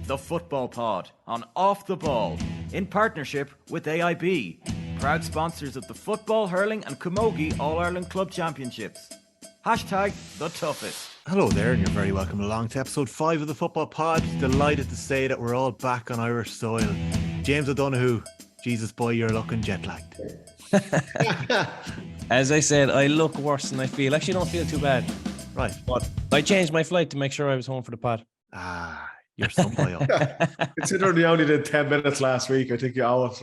the Football Pod on Off the Ball in partnership with AIB, proud sponsors of the Football, Hurling and Camogie All-Ireland Club Championships. Hashtag the toughest. Hello there, and you're very welcome along to episode 5 of the Football Pod. Delighted to say that we're all back on Irish soil. James O'Donoghue, Jesus boy, you're looking jet lagged. As I said, I look worse than I feel. Actually, don't feel too bad. Right. But I changed my flight to make sure I was home for the pod. Ah, you're some boy up. Considering you only did 10 minutes last week, I think you owe us.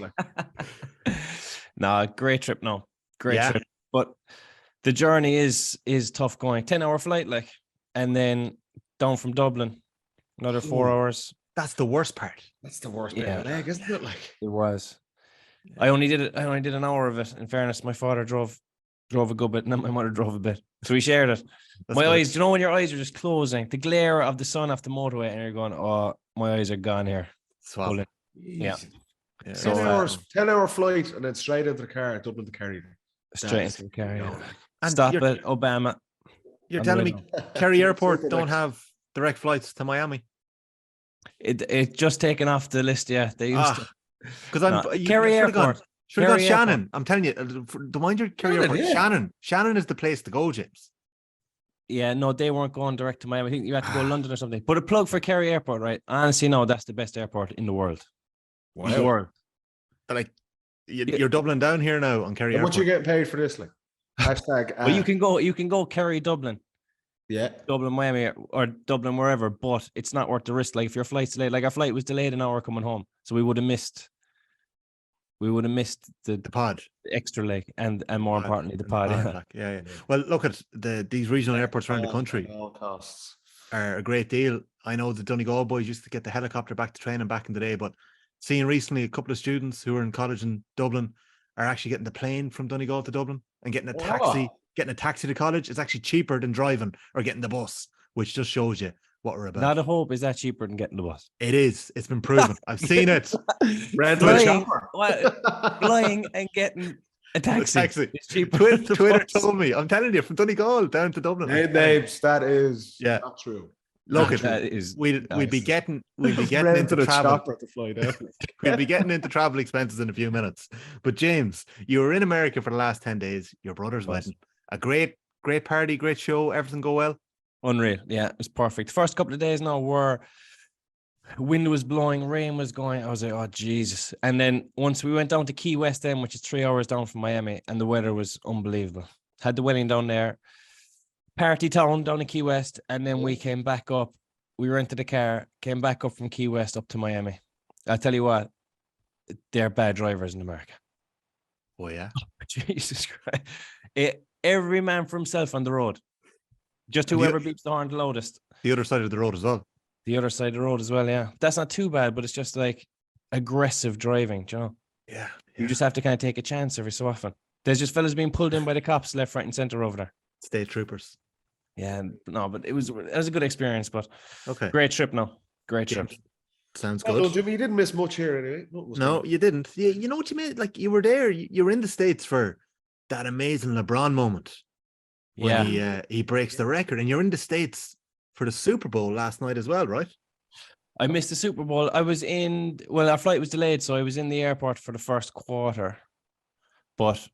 Nah, great trip. No, great trip. But the journey is tough going. 10-hour flight, and then down from Dublin, another 4 hours. That's the worst part. That's the worst bit of the leg, isn't it? It was. I only did an hour of it. In fairness, my father drove a good bit, and then my mother drove a bit. So we shared it. That's my good. eyes, you know when your eyes are just closing, the glare of the sun off the motorway, and you're going, oh, my eyes are gone here. Swallow. Yeah. 10-hour flight and then straight into the car, Dublin to Kerry. Straight into the car, yeah. And Stop at Obama. You're telling me Kerry Airport don't have direct flights to Miami? It just taken off the list, yeah. They used to. Because Kerry Airport. Should have gone Kerry Shannon. Airport. I'm telling you, don't mind your Kerry Airport. Yeah. Shannon is the place to go, James. Yeah, no, they weren't going direct to Miami. I think you had to go to London or something. But a plug for Kerry Airport, right? Honestly, no, that's the best airport in the world. Wow. In the world. You're doubling down here now on Kerry How Airport. much you getting paid for this? Hashtag. Well, you can go Kerry, Dublin, Dublin, Miami, or Dublin, wherever, but it's not worth the risk. Like if your flight's delayed, our flight was delayed an hour coming home, so we would have missed the pod. extra leg and more importantly the pod. Yeah. Well, look at these regional airports around the country All costs are a great deal. I know the Donegal boys used to get the helicopter back to training back in the day, but seeing recently a couple of students who are in college in Dublin are actually getting the plane from Donegal to Dublin and getting a taxi. Getting a taxi to college is actually cheaper than driving or getting the bus, which just shows you what we're about. Not a hope is that cheaper than getting the bus. It is. It's been proven. I've seen it. Flying and getting a taxi. It's cheaper. Twitter told me. I'm telling you, from Donegal down to Dublin. Hey, names, that is not true. Look, we'd be getting into travel. We'll be getting into travel expenses in a few minutes. But James, you were in America for the last 10 days. Your brother's wedding. A great party, great show. Everything go well. Unreal. Yeah, it was perfect. First couple of days now were wind was blowing, rain was going. I was like, oh Jesus. And then once we went down to Key West then, which is 3 hours down from Miami, and the weather was unbelievable. Had the wedding down there. Party town down in Key West, and then we came back up. We rented a car, came back up from Key West up to Miami. I tell you what, they're bad drivers in America. Oh yeah, Jesus Christ! Every man for himself on the road. Just whoever beeps the horn the loudest. The other side of the road as well. The other side of the road as well. Yeah, that's not too bad, but it's just like aggressive driving, you know? Yeah. You just have to kind of take a chance every so often. There's just fellas being pulled in by the cops left, right, and center over there. State troopers. Yeah, no, but it was a good experience. But okay, great trip. No, great trip. Sounds good. No, Jimmy, you didn't miss much here anyway. No, you didn't. You know what you mean? Like you were there. You were in the States for that amazing LeBron moment. When he breaks the record, and you're in the States for the Super Bowl last night as well, right? I missed the Super Bowl. I was our flight was delayed, so I was in the airport for the first quarter, but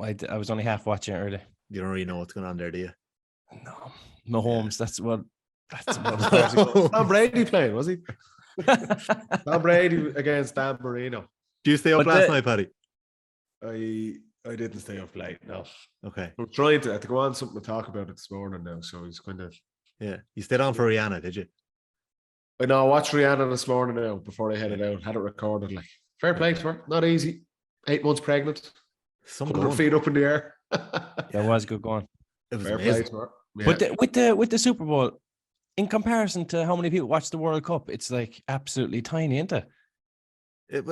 I was only half watching it early. You don't really know what's going on there, do you? No, Mahomes. That's what. Tom Brady playing, was he? Tom Brady against Dan Marino. Do you stay up last night, Paddy? I didn't stay up late. No. Okay. I'm trying to go on something to talk about it this morning now. So he's kind of. Yeah, you stayed on for Rihanna, did you? I know. I watched Rihanna this morning now before I headed out. Had it recorded. Like fair play to her. Not easy. 8 months pregnant. Put her feet up in the air. That was good going. It was fair amazing. play to her. Yeah. But with the Super Bowl, in comparison to how many people watch the World Cup, it's like absolutely tiny, isn't it?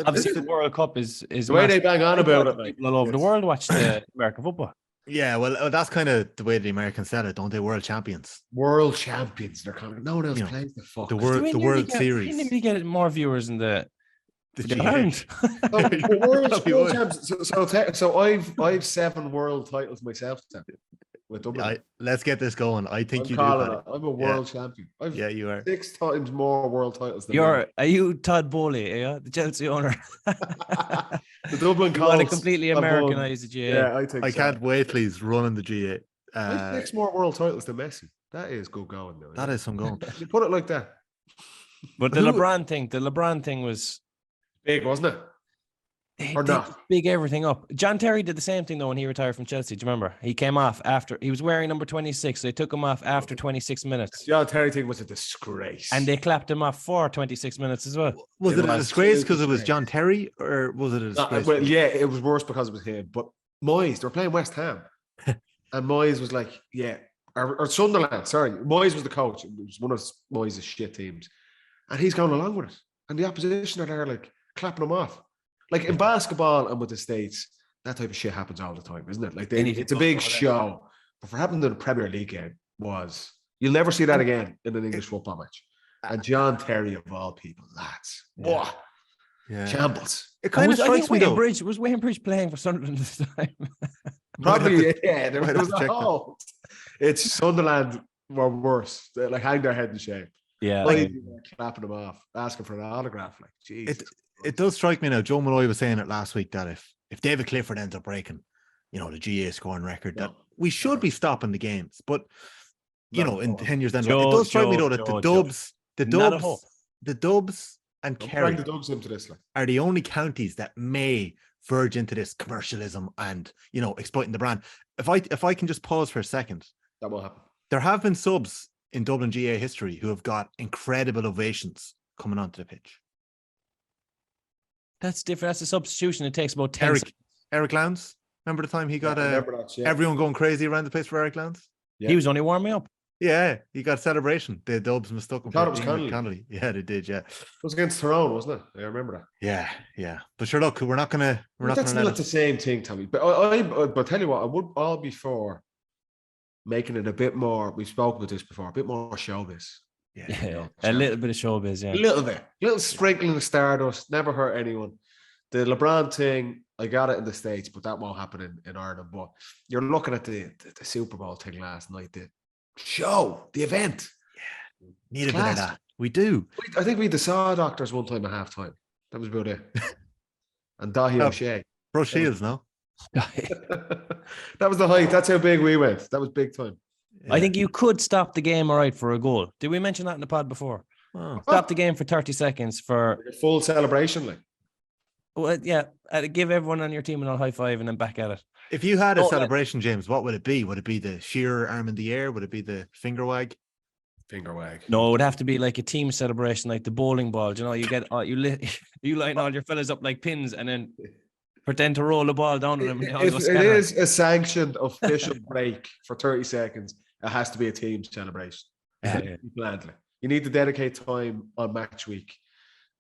Obviously, the World Cup is the way they bang on about it. People all over the world watch the American football. Yeah, well, that's kind of the way the Americans said it, don't they? World champions. World champions. They're kind of no one else plays the fuck. The World Series. You get more viewers in the World champions. So I've 7 world titles myself. with Dublin. Let's get this going. I think you do. I'm a world champion. You are 6 times more world titles than Are you Todd Bowley? Are you the Chelsea owner? The Dublin You want to Colts. completely Americanize the GA? Yeah, I think I can't wait till he's running the GA. I have 6 more world titles than Messi. That is good going, though. That is some going. You put it like that. But the LeBron thing was Big, wasn't it? Or they not? big everything up. John Terry did the same thing though when he retired from Chelsea. Do you remember? He came off after he was wearing number 26. So they took him off after 26 minutes. John Terry thing was a disgrace. And they clapped him off for 26 minutes as well. Was it a disgrace because it was John Terry, or was it a disgrace? Well, yeah, it was worse because it was him. But Moyes, they were playing West Ham. And Moyes was like, or Sunderland, sorry. Moyes was the coach. It was one of Moyes' shit teams. And he's going along with it. And the opposition are there like clapping him off. Like in basketball and with the States, that type of shit happens all the time, isn't it? Like it's a big show. But for happening in the Premier League game you'll never see that again in an English football match. And John Terry of all people, lads. Yeah. Yeah. Shambles. It kind of strikes me though. Was Wayne Bridge playing for Sunderland this time? Probably, there was a whole. It's Sunderland were worse. They like hang their head in shame. Yeah. Clapping them off, asking for an autograph. Like, Jesus. It does strike me now. Joe Malloy was saying it last week that if David Clifford ends up breaking, the GA scoring record, that we should be stopping the games. But in 10 years then, it does strike me though that the Dubs and Kerry the Dubs into this, are the only counties that may verge into this commercialism and exploiting the brand. If I can just pause for a second, that will happen. There have been subs in Dublin GA history who have got incredible ovations coming onto the pitch. That's different. That's a substitution. It takes about 10 seconds. Eric Lowndes. Remember the time he got everyone going crazy around the place for Eric Lowndes? Yeah. He was only warming up. Yeah, he got a celebration. The Dubs mistook him. I thought it was Connolly. Yeah, they did. Yeah, it was against Tyrone, wasn't it? I remember that. Yeah. But sure, look, we're not gonna. That's not the same thing, Tommy. But I tell you what, I would all be for making it a bit more. We've spoken about this before. A bit more showbiz. Yeah. A little bit of showbiz. Yeah, a little sprinkling of stardust. Never hurt anyone. The LeBron thing, I got it in the States, but that won't happen in Ireland. But you're looking at the Super Bowl thing last night. The show, the event. Yeah, need a bit of that. We do. I think we had the Saw Doctors one time at halftime. That was about it. And Dahi O'Shea. Bro Shields, no? That was the height. That's how big we went. That was big time. I think you could stop the game all right for a goal. Did we mention that in the pod before? Stop the game for 30 seconds for a full celebration. Like, well, yeah, give everyone on your team a high five and then back at it. If you had a celebration, James, what would it be? Would it be the sheer arm in the air? Would it be the finger wag? Finger wag. No, it would have to be like a team celebration, like the bowling ball. You get you line all your fellas up like pins and then pretend to roll the ball down to them. If it is a sanctioned official break for 30 seconds, it has to be a team celebration. Gladly. You need to dedicate time on match week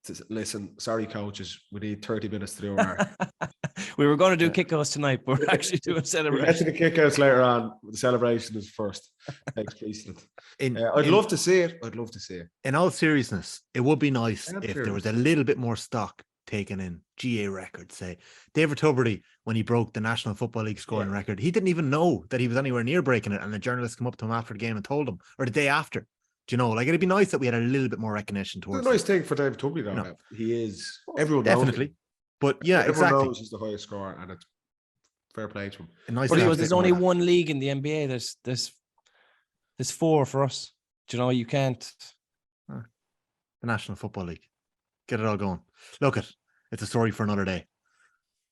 to listen. Sorry, coaches, we need 30 minutes to do our. We were going to do kickouts tonight, but we're actually doing celebration. We'll get to the kickouts later on. The celebration is first. Thanks, precedent. I'd love to see it. In all seriousness, it would be nice if there was a little bit more stock taken in GA records. Say David Tuberty, when he broke the National Football League scoring record, he didn't even know that he was anywhere near breaking it, and the journalist come up to him after the game and told him, or the day after. Do you know? Like, it'd be nice that we had a little bit more recognition towards. It's a nice thing for David Tuberty, though. He is. Everyone definitely. Knows but yeah, everyone knows he's the highest scorer, and it's fair play to him. Nice, but there's only one league in the NBA. There's 4 for us. Do you know? You can't. The National Football League. Get it all going. Look it's a story for another day.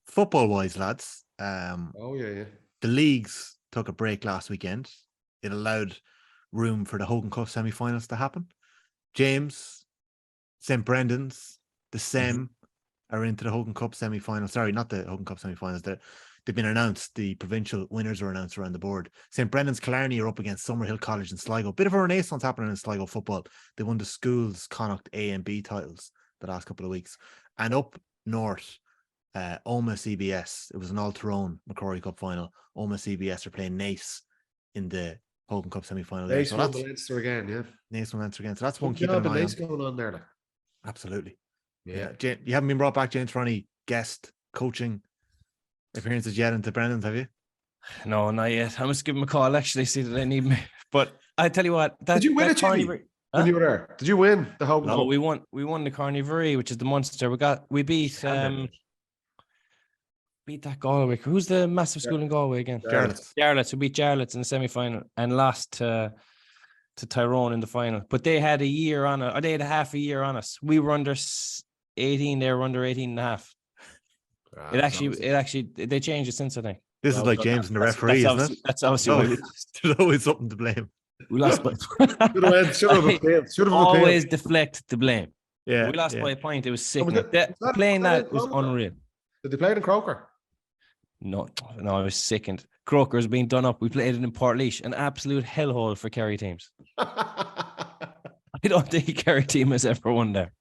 Football wise, lads. The leagues took a break last weekend. It allowed room for the Hogan Cup semi-finals to happen. James, St. Brendan's, the SEM are into the Hogan Cup semi-finals. Sorry, not the Hogan Cup semi-finals. They've been announced. The provincial winners were announced around the board. St. Brendan's Killarney are up against Summerhill College in Sligo. Bit of a renaissance happening in Sligo football. They won the schools Connacht A and B titles the last couple of weeks. And up north, Oma CBS. It was an all-Tyrone Macrory Cup final. Oma CBS are playing Naas in the Hogan Cup semi-final. Naas won the Leinster again, yeah. Naas won Leinster again. So that's one keeping an eye on. Going on there, like. Absolutely. Yeah. You haven't been brought back, James, for any guest coaching appearances yet into Brendan's, have you? No, not yet. I must give him a call, actually, see that they need me. But I tell you what, Did you win it, Jimmy, when you were there? Did you win the whole No, cup? we won the Carniverie, which is the Munster. We beat beat that Galway. Who's the massive school in Galway again? Jarlath. We beat Jarlath in the semi-final and lost to Tyrone in the final. But they had a year on it, or they had a half a year on us. We were under 18, they were under 18 and a half. It actually they changed it since, I think. This is like James and the referee, isn't it? That's obviously there's always something to blame. we lost by always deflect the blame. Yeah, we lost by a point. It was sick. Was Playing that was unreal. Did they play it in Croker? No, I was sickened. Croker's being done up. We played it in Portlaoise, an absolute hellhole for Kerry teams. I don't think Kerry team has ever won there.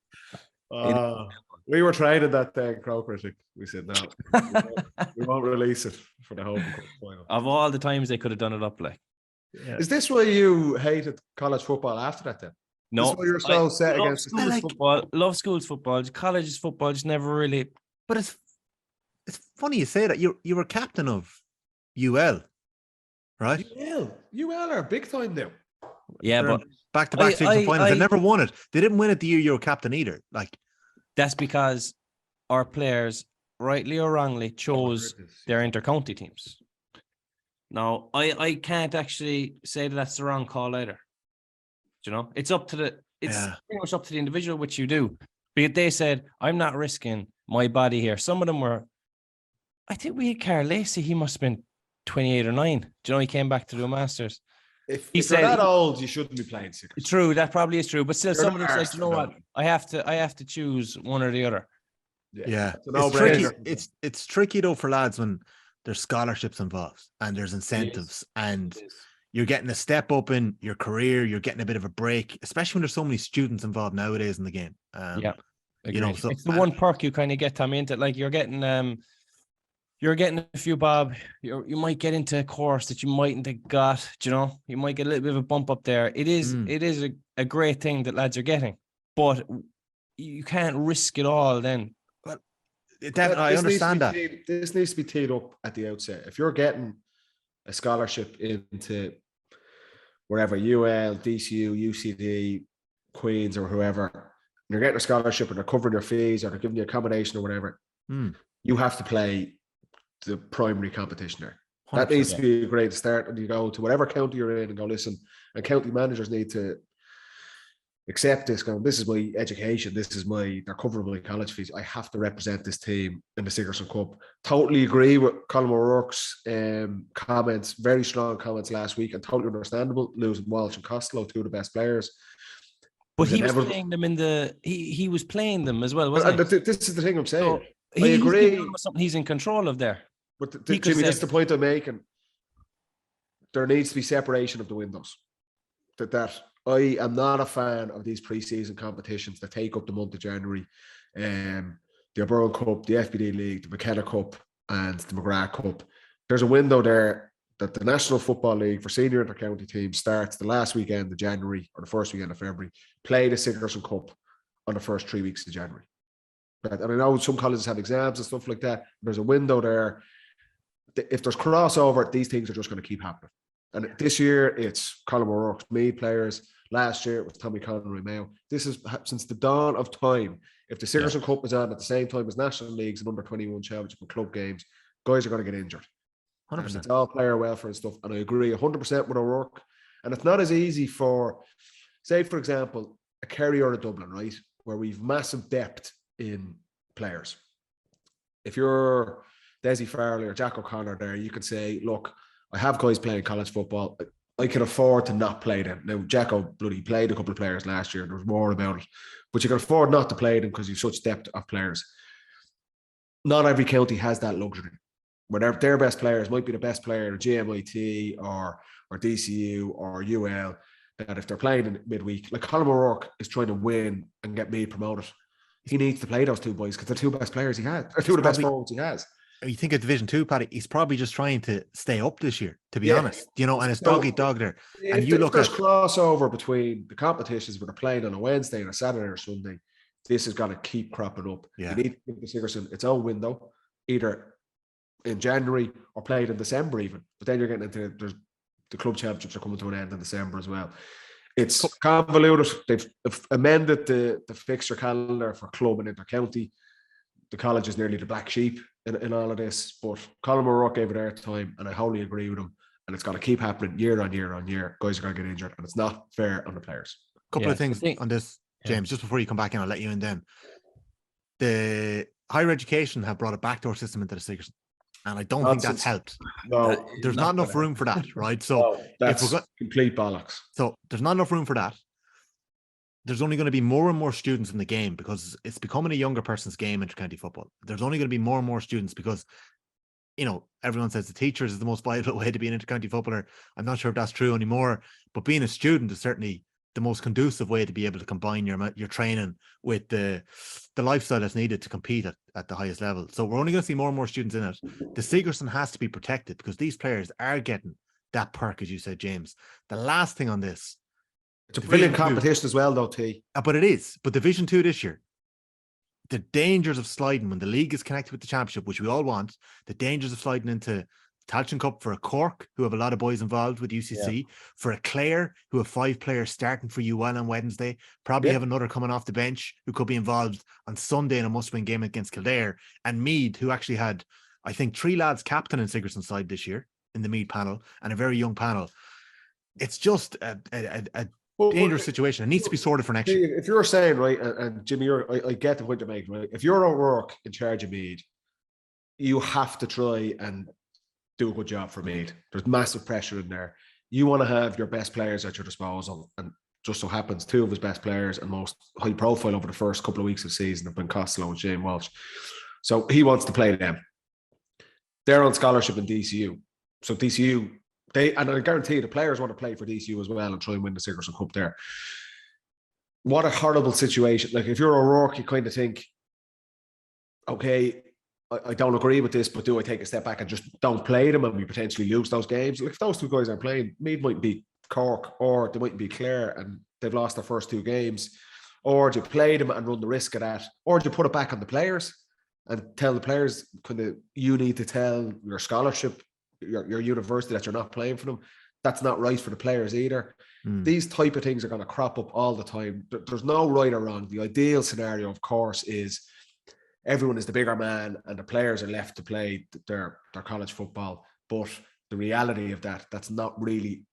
We were training that day in Croker. We said no, we won't release it for the home final. Of all the times they could have done it up, like. Yeah. Is this why you hated college football after that then? No, this is why you're so set against football. Love schools football. College's football just never really. But it's funny you say that. You were captain of UL, right? UL are big time now. Yeah, but back-to-back season finals. They never won it. They didn't win it the year you were captain either. Like, that's because our players, rightly or wrongly, chose their inter-county teams. Now, I can't actually say that that's the wrong call either. Do you know, it's pretty much up to the individual, which you do. But they said, I'm not risking my body here. Some of them were, I think we had Carl Lacey, he must have been 28 or 9. Do you know, he came back to do a Masters. If you're that old, you shouldn't be playing Sigerson. True, that probably is true. But still, some of them said, you know what, I have to choose one or the other. Yeah. It's tricky. It's tricky though for lads when there's scholarships involved and there's incentives and you're getting a step up in your career, you're getting a bit of a break, especially when there's so many students involved nowadays in the game. You know, so, it's the one perk you kind of get, Tommy, into, like you're getting a few bob. You might get into a course that you mightn't have got. You know, you might get a little bit of a bump up there. It is a great thing that lads are getting, but you can't risk it all then. I understand that. This needs to be teed up at the outset. If you're getting a scholarship into wherever, UL, DCU, UCD, Queens, or whoever, and you're getting a scholarship and they're covering your fees or they're giving you accommodation or whatever, you have to play the primary competition there. That needs to be a great start. And you go to whatever county you're in and go, listen, and county managers need to accept this. Going, this is my education. They're covering my college fees. I have to represent this team in the Sigerson Cup. Totally agree with Colin O'Rourke's comments, very strong comments last week, and totally understandable. Losing Walsh and Costello, two of the best players. But he was playing them he was playing them as well, wasn't he? This is the thing I'm saying. So I agree. Something he's in control of there. But Jimmy, that's the point I'm making. There needs to be separation of the windows. That I am not a fan of these pre-season competitions that take up the month of January. The Borough Cup, the FBD League, the McKenna Cup, and the McGrath Cup. There's a window there that the National Football League for senior inter-county teams starts the last weekend of January or the first weekend of February, play the Sigerson Cup on the first 3 weeks of January. And I know some colleges have exams and stuff like that. There's a window there. If there's crossover, these things are just going to keep happening. And this year, it's Colin O'Rourke's Meath players. Last year, it was Tommy Conroy Mayo. This is since the dawn of time. If the Sigerson Cup is on at the same time as National Leagues and under-21 Championship and club games, guys are going to get injured. 100%. And it's all player welfare and stuff. And I agree 100% with O'Rourke. And it's not as easy for, say, for example, a Kerry or a Dublin, right, where we've massive depth in players. If you're Desi Farley or Jack O'Connor there, you can say, look, I have guys playing college football. I can afford to not play them. Now, Jacko bloody played a couple of players last year. There was more about it. But you can afford not to play them because you've such depth of players. Not every county has that luxury. Where their best players might be the best player at GMIT or DCU or UL, that if they're playing in midweek, like Colin O'Rourke is trying to win and get me promoted. He needs to play those two boys because they're two best players he has. They're two of the best forwards he has. You think of Division 2, Paddy, he's probably just trying to stay up this year, to be honest. You know, and it's dog there. And you look at crossover between the competitions where they're playing on a Wednesday and a Saturday or Sunday, this is going to keep cropping up. Yeah. You need to give the Sigerson its own window. Either in January or played in December even. But then you're getting into the club championships are coming to an end in December as well. It's convoluted. They've amended the fixture calendar for club and inter-county. The college is nearly the black sheep in all of this, but Colin O'Rourke gave it air time, and I wholly agree with him. And it's got to keep happening year on year on year. Guys are going to get injured, and it's not fair on the players. Couple of things on this, James, just before you come back in, I'll let you in then. The higher education have brought a backdoor system into the Sigerson, and I don't think that's helped. No, there's not enough room for that, right? So that's complete bollocks. So there's not enough room for that. There's only going to be more and more students in the game because it's becoming a younger person's game, inter-county football. There's only going to be more and more students because, you know, everyone says the teachers is the most vital way to be an inter-county footballer. I'm not sure if that's true anymore, but being a student is certainly the most conducive way to be able to combine your training with the lifestyle that's needed to compete at the highest level. So we're only going to see more and more students in it. The Sigerson has to be protected because these players are getting that perk, as you said, James. The last thing on this, it's a brilliant competition as well, though, T. But it is. But Division 2 this year, the dangers of sliding when the league is connected with the championship, which we all want, the dangers of sliding into Tailteann Cup for a Cork, who have a lot of boys involved with UCC, for a Clare, who have 5 players starting for UL on Wednesday, probably have another coming off the bench who could be involved on Sunday in a must-win game against Kildare, and Meath, who actually had, I think, 3 lads captain in Sigerson's side this year in the Meath panel, and a very young panel. It's just a dangerous situation. It needs to be sorted for next year. If you're saying, right, and Jimmy, I get the point you're making, right? If you're O'Rourke in charge of Meath, you have to try and do a good job for Meath. There's massive pressure in there. You want to have your best players at your disposal, and just so happens 2 of his best players and most high profile over the first couple of weeks of the season have been Costello and Shane Walsh. So he wants to play them. They're on scholarship in DCU. So DCU, and I guarantee the players want to play for DCU as well and try and win the Sigerson Cup there. What a horrible situation. Like, if you're O'Rourke, you kind of think, okay, I don't agree with this, but do I take a step back and just don't play them and we potentially lose those games? Like, if those 2 guys aren't playing, Meath might be Cork or they might be Clare and they've lost their first 2 games. Or do you play them and run the risk of that? Or do you put it back on the players and tell the players, kind of, you need to tell your scholarship, your university, that you're not playing for them? That's not right for the players either. These type of things are going to crop up all the time. There's no right or wrong. The ideal scenario, of course, is everyone is the bigger man and the players are left to play their college football. But the reality of that's not really,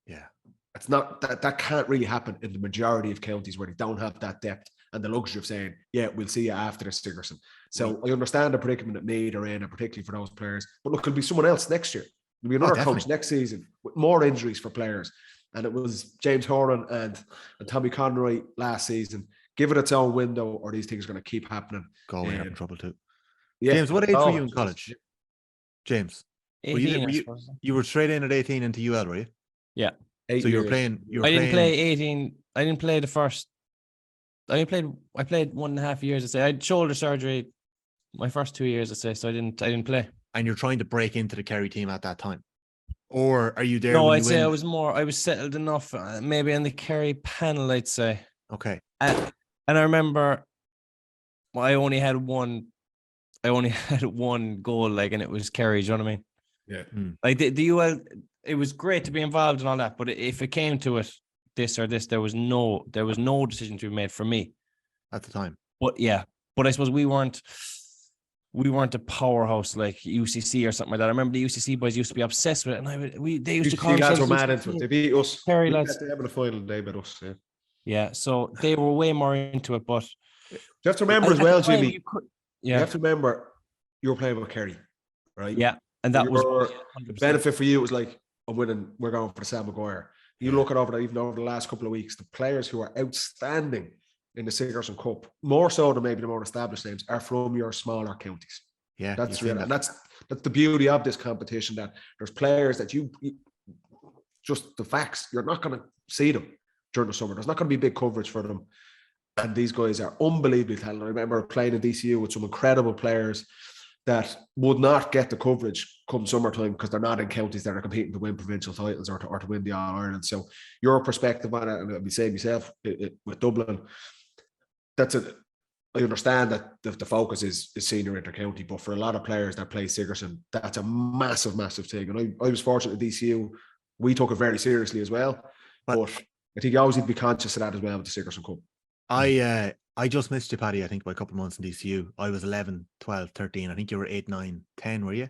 it's not, that can't really happen in the majority of counties where they don't have that depth and the luxury of saying, yeah, we'll see you after the Sigerson. So I understand the predicament that Meath are in, and particularly for those players. But look, it'll be someone else next year. There'll be another coach next season with more injuries for players. And it was James Horan and Tommy Conroy last season. Give it its own window, or these things are going to keep happening. Galway are in trouble too. Yeah. James, what age were you in college? James, 18, you were straight in at 18 into UL, were you? Yeah. So you were playing. I didn't play 18. I didn't play the first. I played 1.5 years. I say I had shoulder surgery my first 2 years. I say so. I didn't play. And you're trying to break into the Kerry team at that time, or are you there? No, I'd say I was settled enough, maybe on the Kerry panel, I'd say. Okay. And I remember, I only had one goal, like, and it was Kerry. Do you know what I mean? Yeah. Like the UL, it was great to be involved in all that, but if it came to it, this or this, there was no decision to be made for me at the time. But I suppose we weren't a powerhouse like UCC or something like that. I remember the UCC boys used to be obsessed with it, and they used to call lads were mad into it. They beat us. Kerry lads. They have in the final. They beat us. Yeah, so they were way more into it. But you have to remember as well, Jimmy. You have to remember you were playing with Kerry, right? Yeah, and that was the benefit for you. Was like, I'm winning. We're going for the Sam Maguire. You look at even over the last couple of weeks, the players who are outstanding in the Sigerson Cup, more so than maybe the more established names, are from your smaller counties. Yeah, that's real, and that's the beauty of this competition. That there's players that you just the facts. You're not going to see them during the summer. There's not going to be big coverage for them, and these guys are unbelievably talented. I remember playing in DCU with some incredible players that would not get the coverage come summertime because they're not in counties that are competing to win provincial titles or to win the All-Ireland. So your perspective on it, and I'll be saying myself with Dublin, that's I understand that the focus is senior intercounty, but for a lot of players that play Sigerson, that's a massive, massive thing. And I was fortunate at DCU. We took it very seriously as well. But I think you always need to be conscious of that as well with the Sigerson Cup. I just missed you, Paddy, I think by a couple of months in DCU. I was 11, 12, 13. I think you were 8, 9, 10, were you?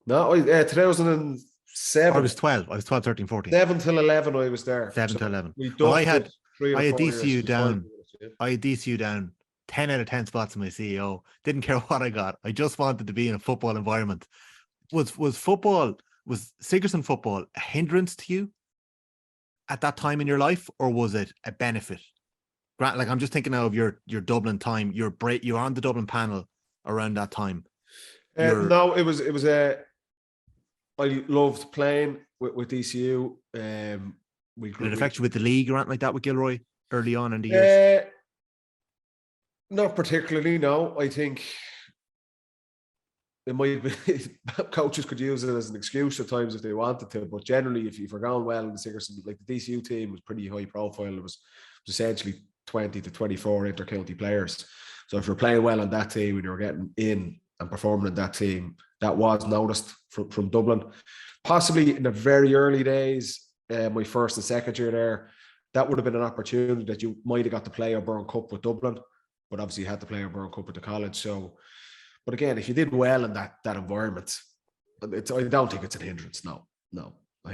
No, 2007. I was 12. I was 12, 13, 14. 7 till 11 I was there. 7 to 11. Well, I had 3 or 4 DCU years. down. I had DCU down 10 out of 10 spots in my CEO. Didn't care what I got. I just wanted to be in a football environment. Was Sigerson football a hindrance to you at that time in your life, or was it a benefit? Like, I'm just thinking now of your Dublin time. You're on the Dublin panel around that time. No, it was I loved playing with DCU. Did it affect you with the league or anything like that with Gilroy early on in the years? Not particularly, no. I think it might be coaches could use it as an excuse at times if they wanted to, but generally, if you're going well in the Sigerson, like the DCU team was pretty high profile. It was essentially 20 to 24 inter-county players. So if you're playing well on that team and you're getting in and performing in that team, that was noticed from Dublin. Possibly in the very early days, my first and second year there, that would have been an opportunity that you might have got to play a Burn Cup with Dublin, but obviously you had to play a Burn Cup with the college. So, but again, if you did well in that environment, I don't think it's a hindrance. No.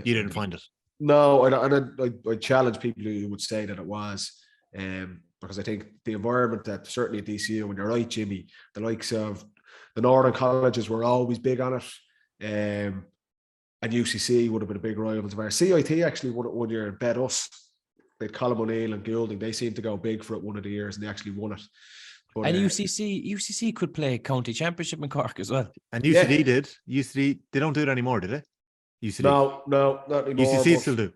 You didn't find it? No, I challenge people who would say that it was, because I think the environment that certainly at DCU, and you're right, Jimmy, the likes of the Northern colleges were always big on it, and UCC would have been a big rival of ours. CIT actually won it one year and bet us. They had Colin O'Neill and Goulding. They seemed to go big for it one of the years, and they actually won it. But, and UCC could play county championship in Cork as well. And UCD did. UCD, they don't do it anymore, do they? UCD. No, not anymore. UCC still do.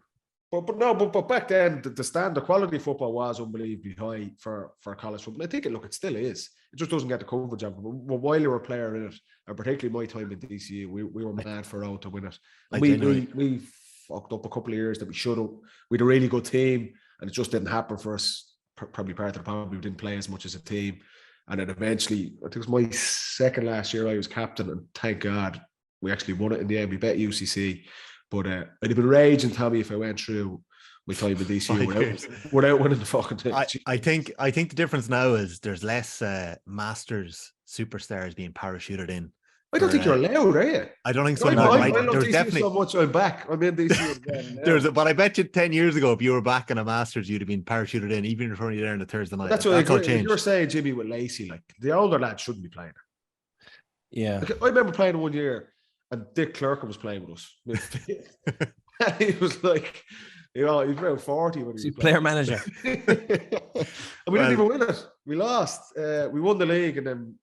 But back then, the quality of football was unbelievably high for college football. I think it still is. It just doesn't get the coverage of it. But while you were a player in it, and particularly my time in DCU, we were mad for out to win it. And we fucked up a couple of years that we should have. We had a really good team, and it just didn't happen for us. Probably part of the problem, we didn't play as much as a team. And then eventually, I think it was my second last year I was captain, and thank God we actually won it in the end. We bet UCC. But I'd have been raging, Tommy, if I went through my time with DCU without winning the fucking thing. I think the difference now is there's less Masters superstars being parachuted in. I don't think you're allowed, are you? I don't think so. I love There's DCU definitely so much. I'm back. I'm in DCU. But I bet you 10 years ago, if you were back in a Masters, you'd have been parachuted in, even if you're only there on a Thursday night. That's what all changed. You're saying, Jimmy, with Lacey, like the older lads shouldn't be playing. Yeah, like, I remember playing 1 year, and Dick Clerkin was playing with us. He was like, he was about 40 when he was player manager. And we didn't even win it. We lost. We won the league, and then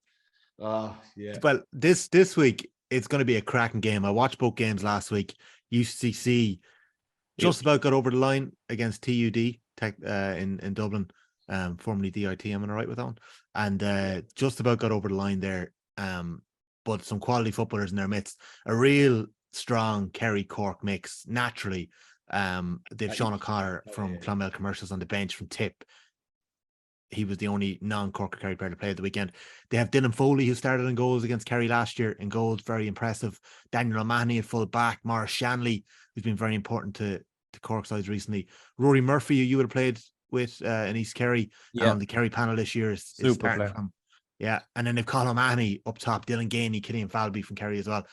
yeah. Well, this week it's going to be a cracking game. I watched both games last week. UCC just about got over the line against TUD in Dublin, formerly DIT. Am I right with that one? And just about got over the line there. But some quality footballers in their midst. A real strong Kerry Cork mix. Naturally, they've Sean O'Connor from Clonmel Commercials on the bench from Tip. He was the only non-Cork Kerry player to play at the weekend. They have Dylan Foley, who started in goals against Kerry last year. In goals, very impressive. Daniel O'Mahony at full back. Morris Shanley, who's been very important to Cork sides recently. Rory Murphy, who you would have played with in East Kerry. On the Kerry panel this year is starting from. Yeah, and then they've Colin O'Mahony up top, Dylan Gainey, Killian Falby from Kerry as well.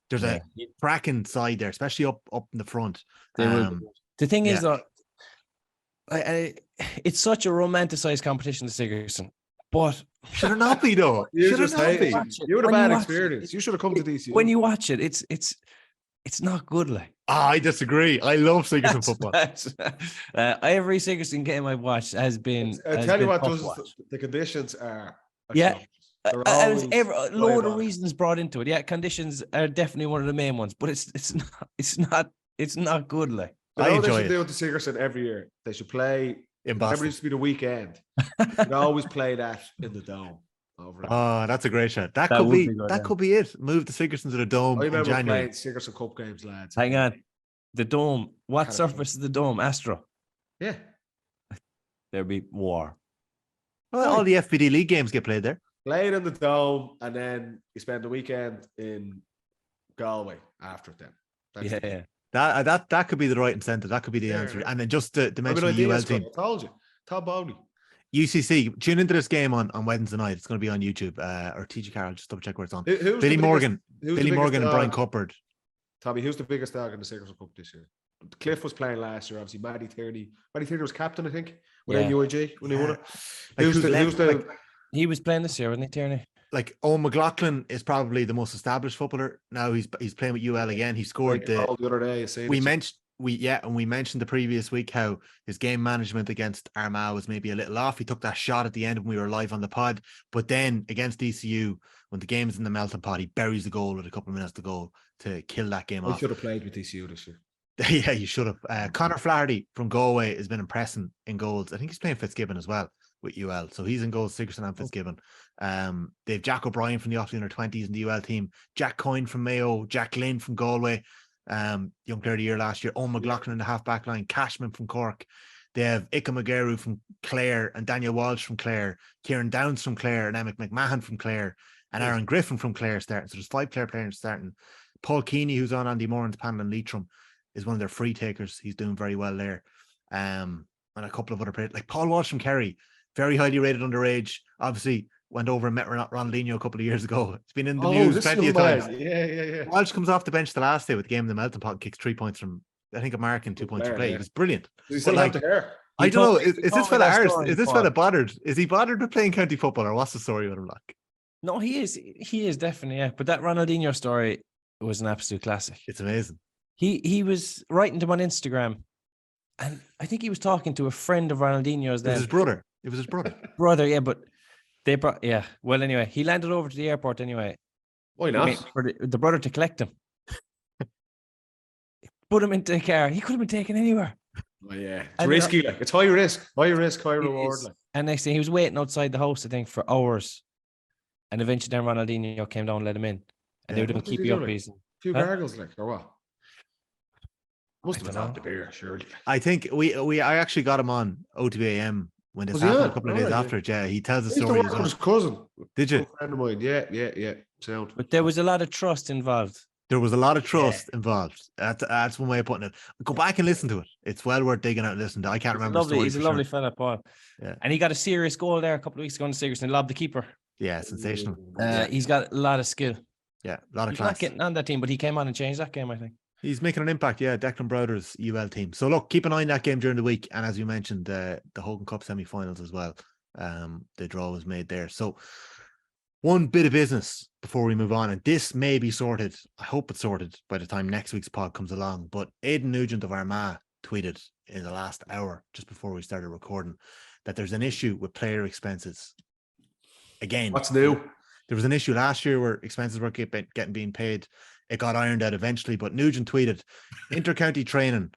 There's a cracking side there, especially up in the front. The thing is that it's such a romanticized competition, the Sigerson, but should it not be though? You had a bad experience. You should have come to DC. When you watch it, it's not good. Like, I disagree. I love Sigerson football. Every Sigerson game I've watched has been. I tell you what, the conditions are. Yeah, a load of reasons brought into it. Yeah, conditions are definitely one of the main ones, but it's not good. Like, I enjoy it. They should do with the Sigerson every year. They should play in Boston. Every used to be the weekend. They always play that in the Dome. That's a great shot. That could be it. Move the Sigerson to the Dome. I remember in January. playing Sigerson Cup games, lads. Hang on, the Dome. What surface is the Dome? Astro. Yeah, there'd be war. Well, all the FPD league games get played there. Played in the Dome, and then you spend the weekend in Galway after it. Then Yeah. That could be the right incentive. That could be the answer. And then just to mention the UL team. I told you, Todd Bowley. UCC, tune into this game on Wednesday night. It's going to be on YouTube or TG Carroll. Just double check where it's on. Billy Morgan and Brian Cuppard. Tommy, who's the biggest dog in the Sigerson Cup this year? Cliff was playing last year. Obviously, Matty Tierney was captain, I think, with UIG when he won it. He was playing this year, wasn't he, Tierney? Like Owen McLaughlin is probably the most established footballer. Now he's playing with UL again. He scored the other day. We mentioned the previous week how his game management against Armagh was maybe a little off. He took that shot at the end when we were live on the pod, but then against ECU, when the game's in the melting pot, he buries the goal with a couple of minutes to go to kill that game off. He should have played with ECU this year. Yeah, you should have. Conor Flaherty from Galway has been impressing in goals. I think he's playing Fitzgibbon as well with UL. So he's in goals, Sigerson and Fitzgibbon. They have Jack O'Brien from the Offaly under-20s in the UL team, Jack Coyne from Mayo, Jack Lynn from Galway, Young Player of the Year last year, Owen McLaughlin in the half-back line, Cashman from Cork. They have Ika Mageru from Clare and Daniel Walsh from Clare, Kieran Downs from Clare and Emmett McMahon from Clare and Aaron Griffin from Clare starting. So there's 5 Clare players starting. Paul Keeney, who's on Andy Moran's panel in Leitrim, is one of their free takers. He's doing very well there. And a couple of other players, like Paul Walsh from Kerry, very highly rated underage. Obviously, went over and met Ronaldinho a couple of years ago. It's been in the news plenty of times. Yeah. Walsh comes off the bench the last day with the game in the melting pot and kicks 3 points from, I think, American 2 points to play. It was brilliant. I don't know. Is this fella ours? Is this fella bothered? Is he bothered with playing county football, or what's the story with him like? No, he is. He is definitely, yeah. But that Ronaldinho story was an absolute classic. It's amazing. He was writing to him on Instagram, and I think he was talking to a friend of Ronaldinho's. Then It was his brother. Brother, yeah, but they brought, yeah. Well, anyway, he landed over to the airport anyway. Why not? For the brother to collect him. Put him into a car. He could have been taken anywhere. Oh, yeah. It's risky. Like. It's high risk, high reward. Like. And next thing, he was waiting outside the house, I think, for hours. And eventually then Ronaldinho came down and let him in. And they would have been keeping up. A few gargles, like, or what? Must have been the beer, surely. I think I actually got him on OTB AM when this happened a couple of days after it. Yeah, he tells the story. With his cousin. Did you? A friend of mine. Yeah. Sound. But there was a lot of trust involved. There was a lot of trust involved. That's one way of putting it. Go back and listen to it. It's well worth digging out and listening to. I can't remember the story. He's a lovely fella, Paul. Yeah. And he got a serious goal there a couple of weeks ago in Sigerson. Lobbed the keeper. Yeah, sensational. He's got a lot of skill. Yeah, a lot of class. He's not getting on that team, but he came on and changed that game, I think. He's making an impact, yeah. Declan Browder's UL team. So look, keep an eye on that game during the week. And as you mentioned, the Hogan Cup semi-finals as well. The draw was made there. So one bit of business before we move on, and this may be sorted. I hope it's sorted by the time next week's pod comes along. But Aidan Nugent of Armagh tweeted in the last hour, just before we started recording, that there's an issue with player expenses. Again, what's new? There was an issue last year where expenses were being paid. It got ironed out eventually, but Nugent tweeted, inter-county training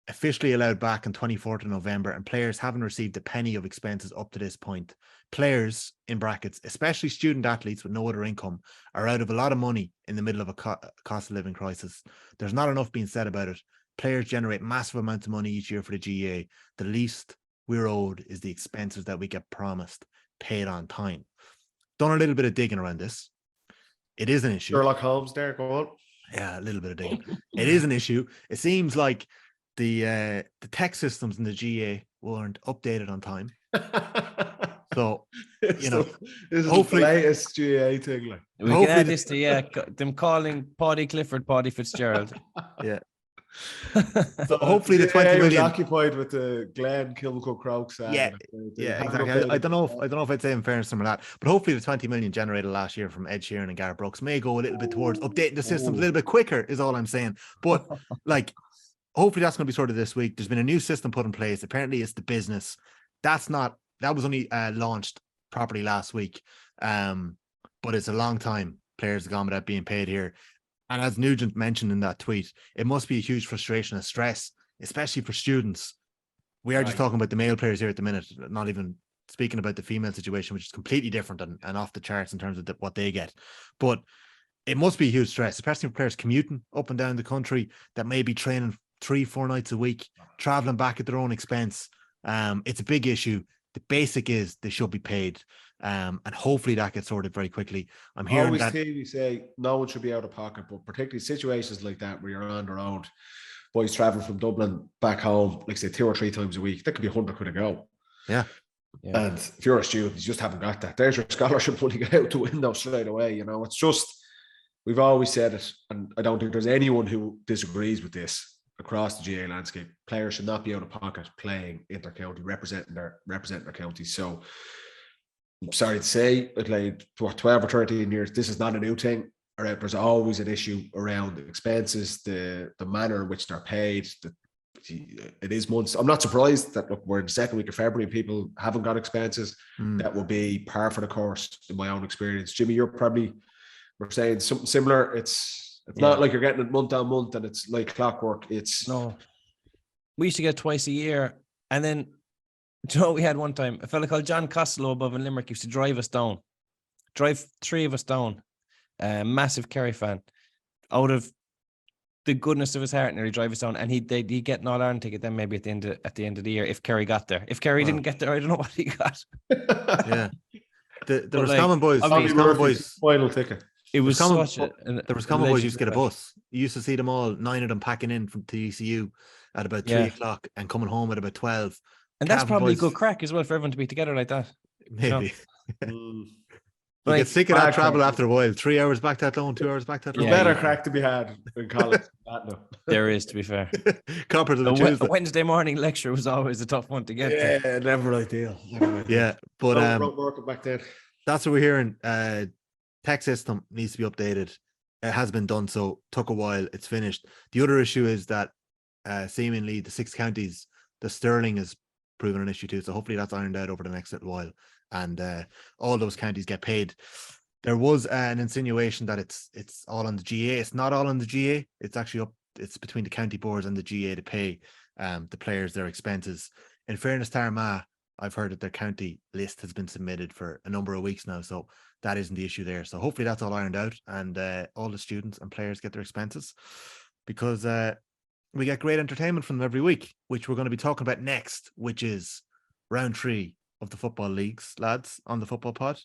officially allowed back on 24th of November, and players haven't received a penny of expenses up to this point. Players, in brackets, especially student athletes with no other income, are out of a lot of money in the middle of a cost of living crisis. There's not enough being said about it. Players generate massive amounts of money each year for the GAA. The least we're owed is the expenses that we get promised paid on time. Done a little bit of digging around this. It is an issue. Sherlock Holmes there, go on. Yeah, a little bit of digging. It is an issue. It seems like the tech systems in the GA weren't updated on time. So, this is hopefully the latest GA thing. Like. We can add this to them calling Paddy Clifford Paddy Fitzgerald. Yeah. So hopefully the 20 million occupied with the Glenn Kilmacud Crokes. Yeah, exactly. I don't know if I'd say in fairness some of that, but hopefully the 20 million generated last year from Ed Sheeran and Gareth Brooks may go a little bit towards updating the systems a little bit quicker, is all I'm saying. But like, hopefully that's going to be sorted this week. There's been a new system put in place. Apparently it's the business. That was only launched properly last week. But it's a long time players have gone without being paid here. And as Nugent mentioned in that tweet, it must be a huge frustration and stress, especially for students. We are just talking about the male players here at the minute, not even speaking about the female situation, which is completely different and off the charts in terms of what they get. But it must be a huge stress, especially for players commuting up and down the country that may be training 3-4 nights a week, traveling back at their own expense. It's a big issue. the basic is they should be paid. And hopefully that gets sorted very quickly. I'm hearing always that we say no one should be out of pocket, but particularly situations like that where you're on the road, boys traveling from Dublin back home, like say 2 or 3 times a week, that could be 100 quid a go. Yeah. And if you're a student, you just haven't got that. There's your scholarship money get out the window straight away. You know, it's just, we've always said it, and I don't think there's anyone who disagrees with this across the GA landscape. Players should not be out of pocket playing inter-county, representing their county. So I'm sorry to say, like 12 or 13 years, this is not a new thing. There's always an issue around the expenses, the manner in which they're paid. It is months. I'm not surprised that, look, we're in the second week of February and people haven't got expenses. That will be par for the course in my own experience. Jimmy, we're saying something similar. It's not like you're getting it month on month and it's like clockwork. No. We used to get twice a year. And then, do you know what we had one time? A fella called John Costello above in Limerick used to drive 3 of us down. Massive Kerry fan. Out of the goodness of his heart, nearly drive us down, and he'd get an All-Ireland ticket then maybe at the end of the year if Kerry got there. If Kerry didn't get there, I don't know what he got. Yeah. The Roscommon boys, final ticket. It was the Roscommon boys used to get a bus. You used to see them all, 9 of them packing in from TCU at about 3 o'clock and coming home at about 12. And that's probably a good crack as well for everyone to be together like that. Maybe. You get sick of that travel after a while. 3 hours back that long, 2 hours back that long. Better crack to be had in college. There is, to be fair. Copper to the Tuesday. Wednesday morning lecture was always a tough one to get to. Yeah, never ideal. Yeah, but working back then. That's what we're hearing. Tech system needs to be updated. It has been done, so took a while. It's finished. The other issue is that seemingly the 6 counties, the sterling is proven an issue too. So hopefully that's ironed out over the next little while, and all those counties get paid. There was an insinuation that it's all on the GA. It's not all on the GA. It's actually it's between the county boards and the GA to pay the players their expenses. In fairness to Armagh, I've heard that their county list has been submitted for a number of weeks now, so that isn't the issue there. So hopefully that's all ironed out, and all the students and players get their expenses, because we get great entertainment from them every week, which we're going to be talking about next, which is round 3 of the football leagues, lads, on the football pod.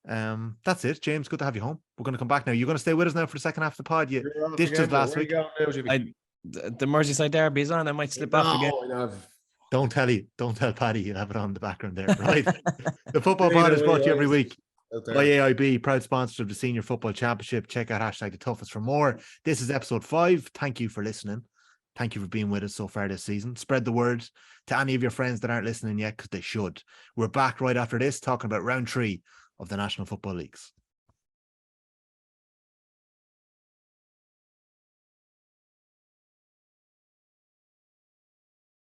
That's it. James, good to have you home. We're going to come back now. You're going to stay with us now for the second half of the pod. You ditched us last week. The Merseyside derby is on. I might slip off again. Don't tell Paddy. You'll have it on the background there, right? The football pod is brought to you every week by AIB, proud sponsor of the Senior Football Championship. Check out #TheToughest for more. This is episode 5. Thank you for listening. Thank you for being with us so far this season. Spread the word to any of your friends that aren't listening yet, because they should. We're back right after this, talking about round 3 of the National Football Leagues.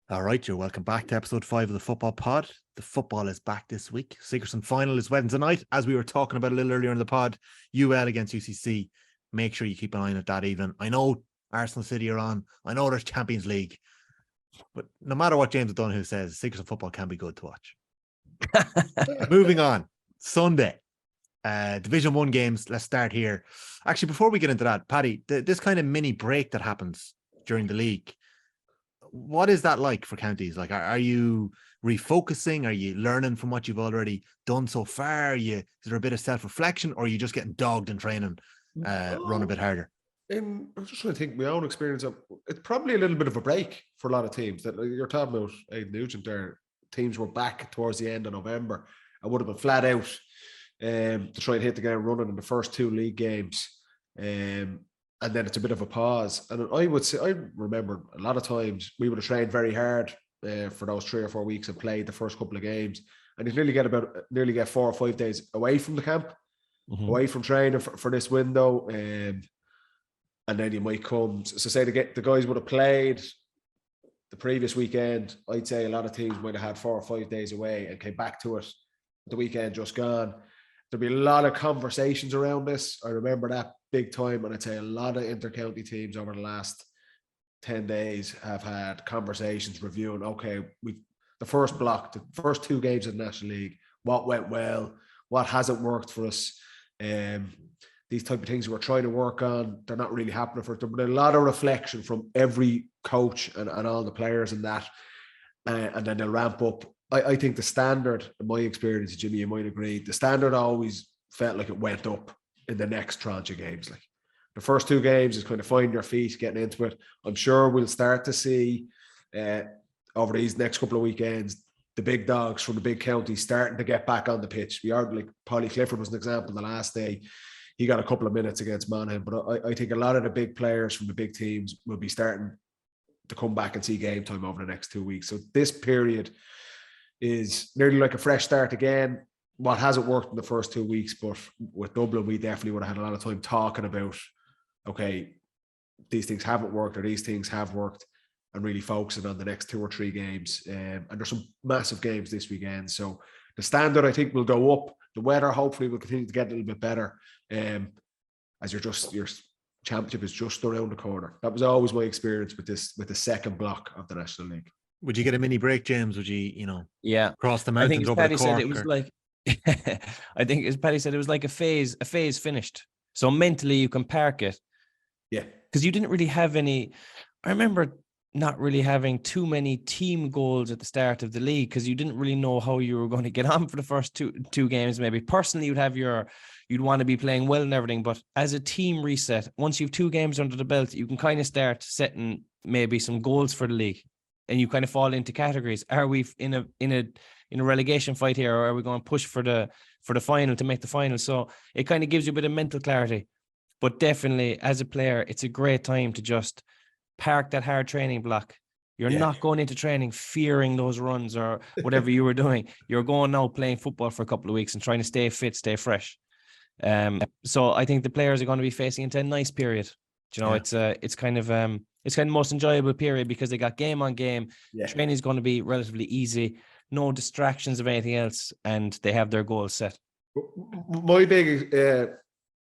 All right, you're welcome back to episode 5 of the Football Pod. The football is back this week. Sigerson final is Wednesday night, as we were talking about a little earlier in the pod. UL against UCC. Make sure you keep an eye on it that evening. I know Arsenal City are on. I know there's Champions League. But no matter what James O'Donoghue says, Sigerson football can be good to watch. Moving on. Sunday. Division 1 games. Let's start here. Actually, before we get into that, Paddy, this kind of mini break that happens during the league, what is that like for counties? Like, are you refocusing? Are you learning from what you've already done so far? Is there a bit of self-reflection, or are you just getting dogged in training, run a bit harder? I'm just trying to think my own experience of it's probably a little bit of a break for a lot of teams. That, like you're talking about Aidan Nugent there, teams were back towards the end of November. I would have been flat out to try and hit the ground running in the first 2 league games. And then it's a bit of a pause. And I would say, I remember a lot of times we would have trained very hard for those 3 or 4 weeks and played the first couple of games. And you nearly get 4 or 5 days away from the camp, away from training for this window. And then you might come, so say the guys would have played the previous weekend. I'd say a lot of teams might have had 4 or 5 days away and came back to it the weekend just gone. There'd be a lot of conversations around this. I remember that big time. And I'd say a lot of inter-county teams over the last 10 days have had conversations reviewing, okay, the first block, the first 2 games of the National League, what went well, what hasn't worked for us. These type of things we're trying to work on, they're not really happening for us. But a lot of reflection from every coach and all the players in that. And then they'll ramp up I think the standard, in my experience, Jimmy, you might agree, the standard always felt like it went up in the next tranche of games. Like the first 2 games is kind of finding your feet, getting into it. I'm sure we'll start to see over these next couple of weekends, the big dogs from the big counties starting to get back on the pitch. We are like Polly Clifford was an example the last day. He got a couple of minutes against Monaghan, but I think a lot of the big players from the big teams will be starting to come back and see game time over the next 2 weeks. So this period is nearly like a fresh start again. What hasn't worked in the first 2 weeks, but with Dublin, we definitely would have had a lot of time talking about, okay, these things haven't worked or these things have worked, and really focusing on the next 2 or 3 games. And there's some massive games this weekend. So the standard, I think, will go up. The weather, hopefully, will continue to get a little bit better. As your championship is just around the corner. That was always my experience with the second block of the National League. Would you get a mini break, James? Would you, cross the I think mountains over Paddy the Cork? said it was like, I think as Paddy said, it was like a phase finished. So mentally you can park it. Yeah. Because you didn't really have any, I remember not really having too many team goals at the start of the league because you didn't really know how you were going to get on for the first two games. Maybe personally you'd want to be playing well and everything, but as a team reset, once you've 2 games under the belt, you can kind of start setting maybe some goals for the league, and you kind of fall into categories. Are we in a relegation fight here, or are we going to push for the final to make the final? So it kind of gives you a bit of mental clarity. But definitely as a player, it's a great time to just park that hard training block. You're not going into training fearing those runs or whatever you were doing. You're going now playing football for a couple of weeks and trying to stay fit, stay fresh. So I think the players are going to be facing into a nice period. It's kind of the most enjoyable period because they got game on game. Training is going to be relatively easy, no distractions of anything else, and they have their goals set. My big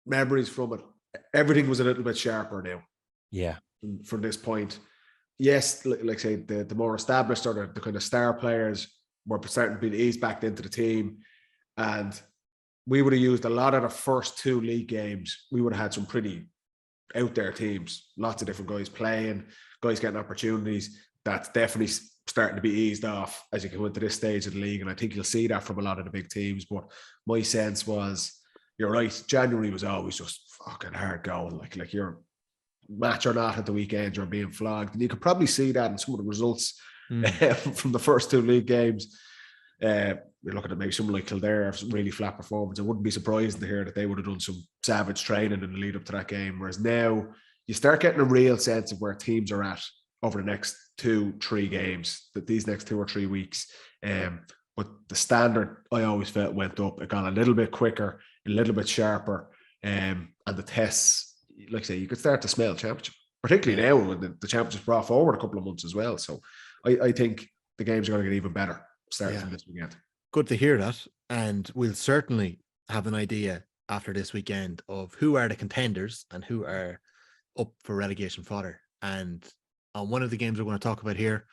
memories from it, everything was a little bit sharper now. Yeah. From this point, yes, like say the more established or the kind of star players were starting to be eased back into the team, and we would have used a lot of the first 2 league games. We would have had some pretty out there teams, lots of different guys playing, guys getting opportunities. That's definitely starting to be eased off as you go into this stage of the league, and I think you'll see that from a lot of the big teams. But my sense was, you're right, January was always just fucking hard going. Like you're match or not at the weekend, you're being flogged, and you could probably see that in some of the results from the first 2 league games. We're looking at maybe someone like Kildare, some really flat performance. I wouldn't be surprised to hear that they would have done some savage training in the lead up to that game. Whereas now you start getting a real sense of where teams are at over the next 2-3 games, that these next 2 or 3 weeks. But the standard, I always felt, went up. It got a little bit quicker, a little bit sharper. And the tests, like I say, you could start to smell championship, particularly now when the championship's brought forward a couple of months as well. So I think the games are going to get even better starting from this weekend. Good to hear that. And we'll certainly have an idea after this weekend of who are the contenders and who are up for relegation fodder. And on one of the games we're going to talk about here,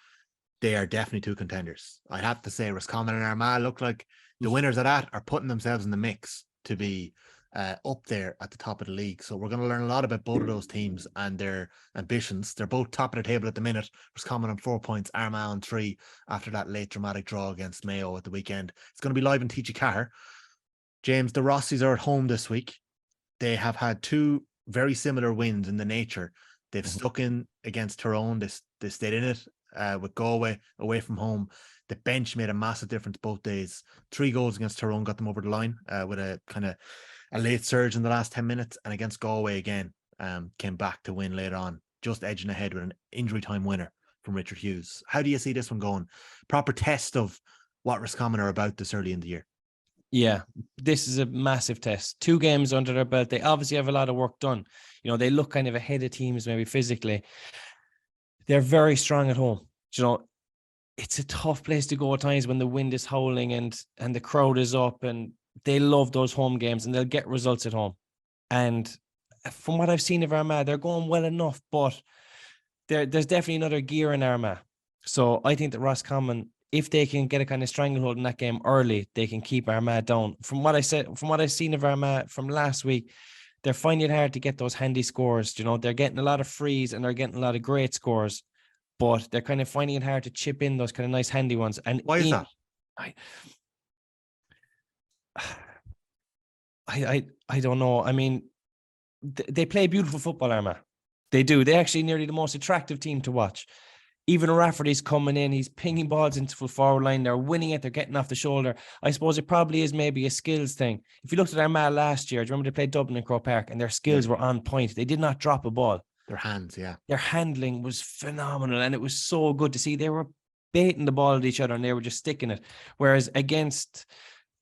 they are definitely 2 contenders. I have to say Roscommon and Armagh look like the winners of that are putting themselves in the mix to be up there at the top of the league. So we're going to learn a lot about both of those teams and their ambitions. They're both top of the table at the minute. Roscommon on 4 points, Armagh on 3 after that late dramatic draw against Mayo at the weekend. It's going to be live in TG4. James, the Rossies are at home this week. They have had 2 very similar wins in the nature. They've stuck in against Tyrone. They stayed in it with Galway away from home. The bench made a massive difference both days. 3 goals against Tyrone got them over the line with a kind of a late surge in the last 10 minutes, and against Galway again, came back to win later on, just edging ahead with an injury time winner from Richard Hughes. How do you see this one going? Proper test of what Roscommon are about this early in the year. Yeah, this is a massive test. 2 games under their belt. They obviously have a lot of work done. They look kind of ahead of teams maybe physically. They're very strong at home. It's a tough place to go at times when the wind is howling and the crowd is up, and they love those home games and they'll get results at home. And from what I've seen of Armagh, they're going well enough, but there's definitely another gear in Armagh. So I think that Roscommon, if they can get a kind of stranglehold in that game early, they can keep Armagh down. From what I've seen of Armagh from last week, they're finding it hard to get those handy scores. They're getting a lot of frees and they're getting a lot of great scores, but they're kind of finding it hard to chip in those kind of nice handy ones. And why is that? I don't know. I mean, they play beautiful football, Armagh. They do. They're actually nearly the most attractive team to watch. Even Rafferty's coming in, he's pinging balls into full forward line. They're winning it. They're getting off the shoulder. I suppose it probably is maybe a skills thing. If you looked at Armagh last year, do you remember they played Dublin in Croke Park and their skills were on point? They did not drop a ball. Their hands, yeah. Their handling was phenomenal, and it was so good to see. They were baiting the ball at each other and they were just sticking it. Whereas against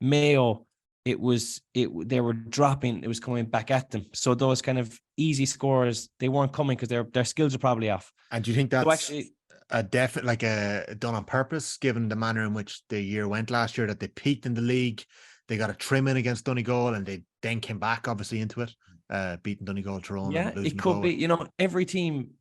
Mayo, they were dropping, it was coming back at them. So those kind of easy scores, they weren't coming because their skills are probably off. And do you think that's so actually a definite, like a done on purpose, given the manner in which the year went last year, that they peaked in the league, they got a trim in against Donegal, and they then came back obviously into it, beating Donegal, Tyrone. Yeah, it could be. Every team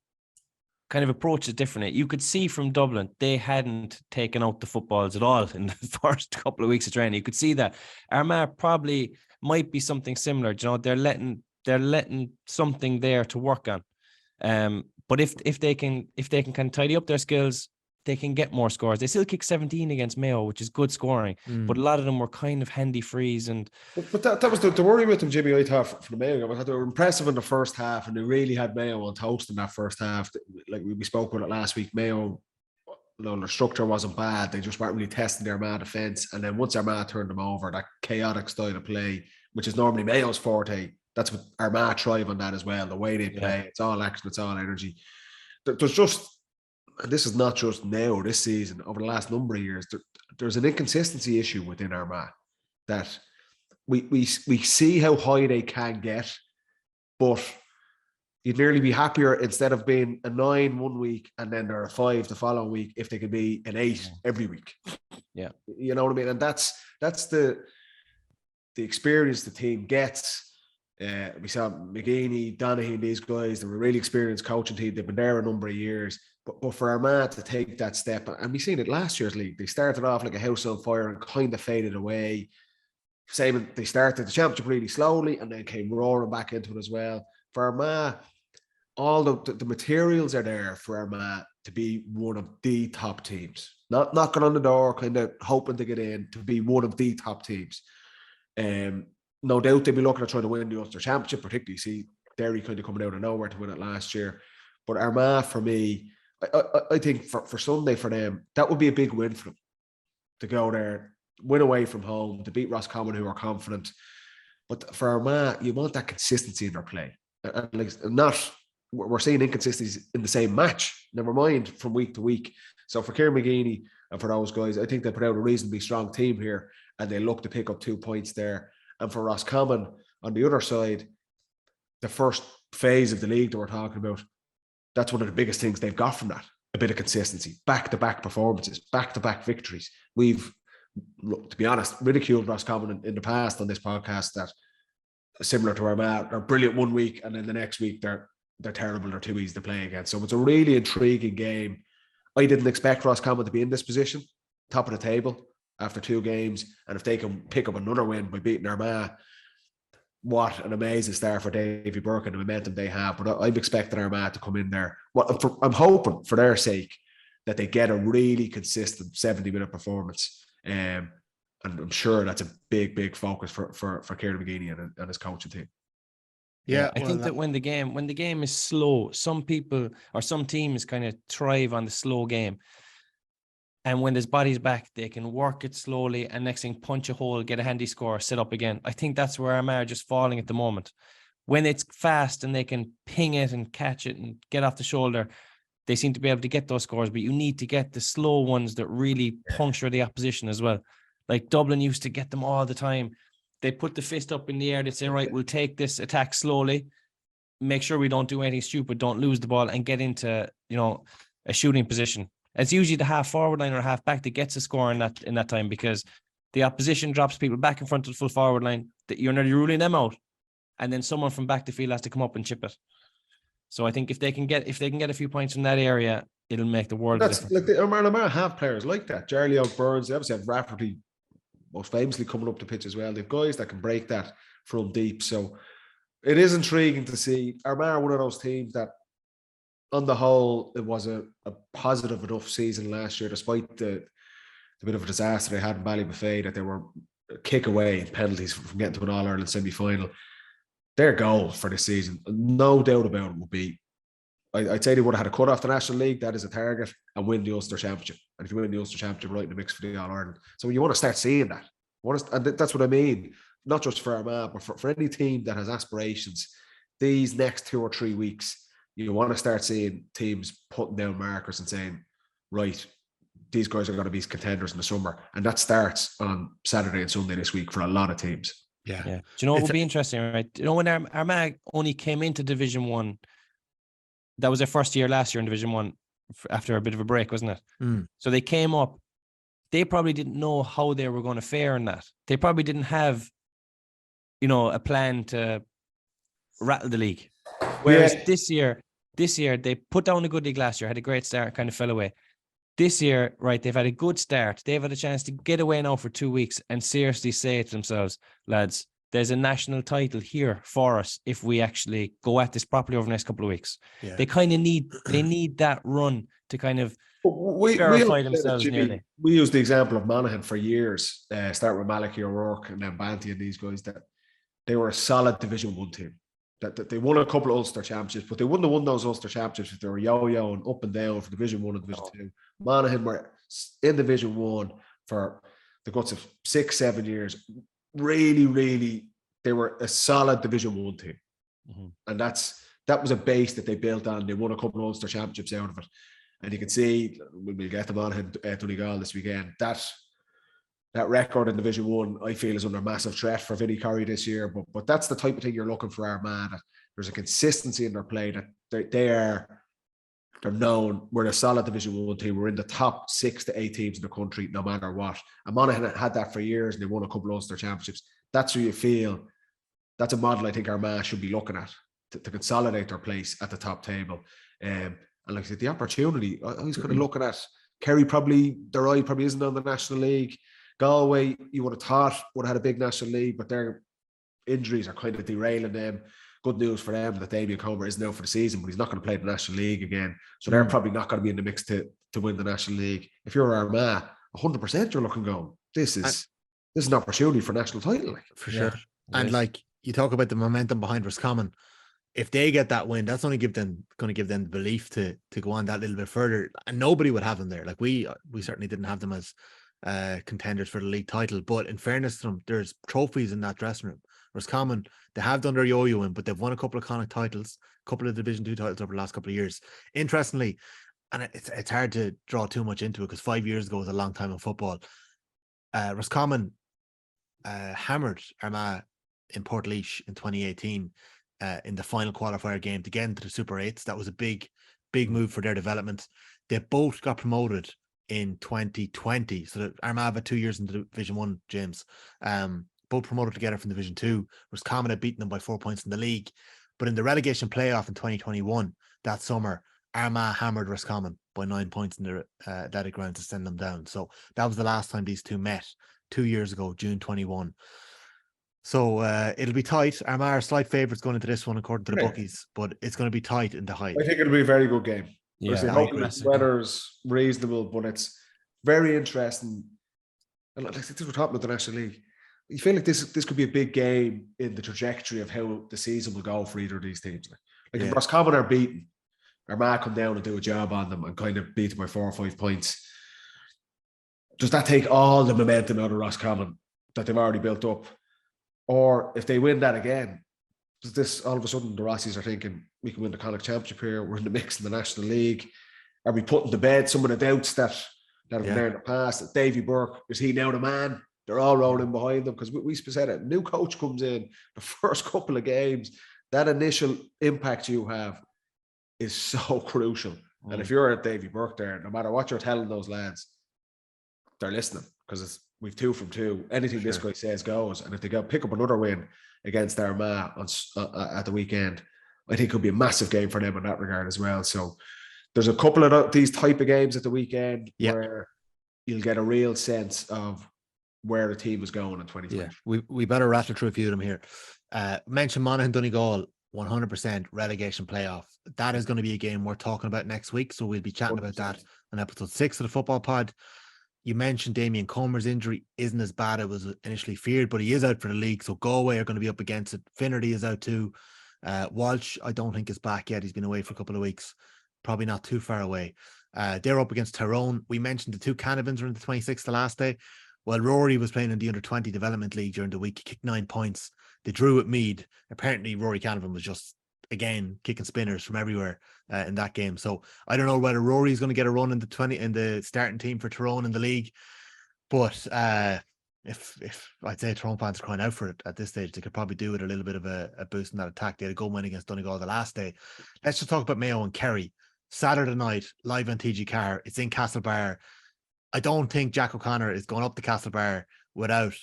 kind of approaches differently. You could see from Dublin, they hadn't taken out the footballs at all in the first couple of weeks of training. You could see that. Armagh probably might be something similar. They're letting something there to work on. But if they can kind of tidy up their skills, they can get more scores. They still kicked 17 against Mayo, which is good scoring. But a lot of them were kind of handy frees. But that was the worry with them, Jimmy. I thought for the Mayo, I thought they were impressive in the first half, and they really had Mayo on toast in that first half. Like we spoke about it last week, Mayo, their structure wasn't bad. They just weren't really testing their Armagh defence. And then once Armagh turned them over, that chaotic style of play, which is normally Mayo's forte, that's what Armagh thrive on that as well. The way they play, it's all action, it's all energy. There's just, and this is not just now, this season, over the last number of years, there's an inconsistency issue within Armagh that we see how high they can get, but you'd nearly be happier instead of being a 9 1 week and then they're a 5 the following week if they could be an 8 every week. Yeah. You know what I mean? And that's the experience the team gets. We saw McGeaney, Donaghy, these guys, they were a really experienced coaching team. They've been there a number of years. But for Armagh to take that step, and we've seen it last year's league, they started off like a house on fire and kind of faded away. Same, they started the championship really slowly and then came roaring back into it as well. For Armagh, all the materials are there for Armagh to be one of the top teams. Not knocking on the door, kind of hoping to get in, to be one of the top teams. No doubt they'll be looking at trying to win the Ulster Championship, particularly see Derry kind of coming out of nowhere to win it last year. But Armagh, for me, I think for Sunday for them, that would be a big win for them to go there, win away from home, to beat Roscommon, who are confident. But for Armagh, you want that consistency in their play. And like, we're seeing inconsistencies in the same match, never mind from week to week. So for Kieran McGeaney and for those guys, I think they put out a reasonably strong team here and they look to pick up 2 points there. And for Roscommon, on the other side, the first phase of the league that we're talking about, that's one of the biggest things they've got from that. A bit of consistency, back-to-back performances, back-to-back victories. We've, to be honest, ridiculed Roscommon in the past on this podcast that similar to Armagh, they're brilliant 1 week and then the next week they're terrible, they're too easy to play against. So it's a really intriguing game. I didn't expect Roscommon to be in this position, top of the table after 2 games. And if they can pick up another win by beating Armagh, what an amazing start for Davy Burke and the momentum they have. But I'm expecting Armagh to come in there. I'm hoping for their sake that they get a really consistent 70-minute performance. And I'm sure that's a big focus for Kieran McGeaney and his coaching team. Yeah, I think that when the game is slow, some people or some teams kind of thrive on the slow game. And when there's bodies back, they can work it slowly and next thing, punch a hole, get a handy score, sit up again. I think that's where Armagh are just falling at the moment. When it's fast and they can ping it and catch it and get off the shoulder, they seem to be able to get those scores. But you need to get the slow ones that really puncture the opposition as well. Like Dublin used to get them all the time. They put the fist up in the air. They say, right, we'll take this attack slowly, make sure we don't do anything stupid, don't lose the ball and get into, a shooting position. It's usually the half forward line or half back that gets a score in that time because the opposition drops people back in front of the full forward line that you're nearly ruling them out. And then someone from back the field has to come up and chip it. So I think if they can get a few points from that area, it'll make the world of difference. Like the Armagh have players like that. Charlie Burns, they obviously have Rafferty most famously coming up the pitch as well. They've guys that can break that from deep. So it is intriguing to see. Armagh are one of those teams that on the whole, it was a positive enough season last year, despite the the bit of a disaster they had in Ballybuffet, that they were a kick away in penalties from getting to an All-Ireland semi-final. Their goal for this season, no doubt about it, would be, I'd say they would have had a cut off the National League, that is a target, and win the Ulster Championship. And if you win the Ulster Championship, right in the mix for the All-Ireland. So you want to start seeing that. And that's what I mean. Not just for Armagh, but for any team that has aspirations, these next 2 or 3 weeks, you want to start seeing teams putting down markers and saying, right, these guys are going to be contenders in the summer. And that starts on Saturday and Sunday this week for a lot of teams. Yeah. Do you know what would be interesting, right? You know, when Armagh only came into Division 1, that was their first year last year in Division 1 after a bit of a break, wasn't it? So they came up, they probably didn't know how they were going to fare in that. They probably didn't have, you know, a plan to rattle the league. Whereas this year, they put down a good league last year, had a great start, kind of fell away. This year, right, they've had a good start. They've had a chance to get away now for 2 weeks and seriously say to themselves, lads, there's a national title here for us if we actually go at this properly over the next couple of weeks. Yeah. They kind of need that run to kind of verify themselves nearly. We used the example of Monaghan for years, start with Malachy O'Rourke and then Banty and these guys, that they were a solid Division 1 team. That they won a couple of Ulster Championships, but they wouldn't have won those Ulster Championships if they were yo-yoing up and down for Division 1 and Division 2. Monaghan were in Division 1 for the guts of 6-7 years. Really, they were a solid Division 1 team. And that was a base that they built on. They won a couple of Ulster Championships out of it. And you can see, when we get to Monaghan, Donegal this weekend, that record in Division 1, I feel, is under massive threat for Vinnie Corrie this year. But that's the type of thing you're looking for Armagh. There's a consistency in their play, that they're known. We're a solid Division 1 team. We're in the top 6 to 8 teams in the country, no matter what. And Monaghan had that for years, and they won a couple of Ulster Championships. That's who you feel. That's a model I think Armagh should be looking at to consolidate their place at the top table. And like I said, the opportunity, I was kind of looking at Kerry, their eye probably isn't on the National League. Galway, you would have thought would have had a big National League, but their injuries are kind of derailing them. Good news for them that Damien Comer isn't out for the season, but he's not going to play the National League again. So they're probably not going to be in the mix to win the National League. If you're Armagh, 100% you're looking going, this is an opportunity for national title. For sure. And like, you talk about the momentum behind Roscommon. If they get that win, that's only going to give them the belief to go on that little bit further. And nobody would have them there. Like we certainly didn't have them as contenders for the league title, but in fairness to them, there's trophies in that dressing room. Roscommon, they have done their yo-yoing, but they've won a couple of Connacht titles, a couple of Division 2 titles over the last couple of years. Interestingly, and it's hard to draw too much into it because 5 years ago was a long time in football. Roscommon hammered Armagh in Portlaoise in 2018 in the final qualifier game to get into the Super 8s. That was a big move for their development. They both got promoted in 2020, so that Armagh had 2 years in Division 1, James. Both promoted together from Division 2. Roscommon had beaten them by 4 points in the league. But in the relegation playoff in 2021, that summer, Armagh hammered Roscommon by 9 points in the athletic ground to send them down. So that was the last time these two met 2 years ago, June 21. So it'll be tight. Armagh are slight favourites going into this one, according to the bookies, but it's going to be tight in the height. I think it'll be a very good game. Yeah, the weather's reasonable, but it's very interesting. And like this, we're talking about the National League. You feel like this could be a big game in the trajectory of how the season will go for either of these teams. Like if Roscommon are beaten, Armagh come down and do a job on them and kind of beat them by 4 or 5 points. Does that take all the momentum out of Roscommon that they've already built up? Or if they win that again, does this all of a sudden the Rossies are thinking we can win the Gaelic Championship here? We're in the mix in the National League. Are we putting to bed some of the doubts that have been there in the past? That Davy Burke, is he now the man? They're all rolling behind them because we said it. New coach comes in, the first couple of games, that initial impact you have is so crucial. And if you're at Davy Burke there, no matter what you're telling those lads, they're listening because we've 2 from 2. Anything this guy says goes. And if they go pick up another win against Armagh at the weekend, I think it could be a massive game for them in that regard as well. So there's a couple of these type of games at the weekend where you'll get a real sense of where the team was going in 2020. Yeah, we better rattle through a few of them here. Mention Monaghan Donegal, 100% relegation playoff. That is going to be a game we're talking about next week, so we'll be chatting 100%. About that on episode 6 of the Football Pod. You mentioned Damien Comer's injury isn't as bad as was initially feared, but he is out for the league. So Galway are going to be up against it. Finnerty is out too. Walsh, I don't think is back yet. He's been away for a couple of weeks. Probably not too far away. They're up against Tyrone. We mentioned the two Canavans were in the 26th the last day. Well, Rory was playing in the under-20 development league during the week. He kicked 9 points. They drew at Meath. Apparently, Rory Canavan was just, again, kicking spinners from everywhere in that game. So I don't know whether Rory's going to get a run in the starting team for Tyrone in the league. But if I'd say Tyrone fans are crying out for it at this stage, they could probably do with a little bit of a boost in that attack. They had a good win against Donegal the last day. Let's just talk about Mayo and Kerry. Saturday night, live on TG Car. It's in Castlebar. I don't think Jack O'Connor is going up to Castlebar without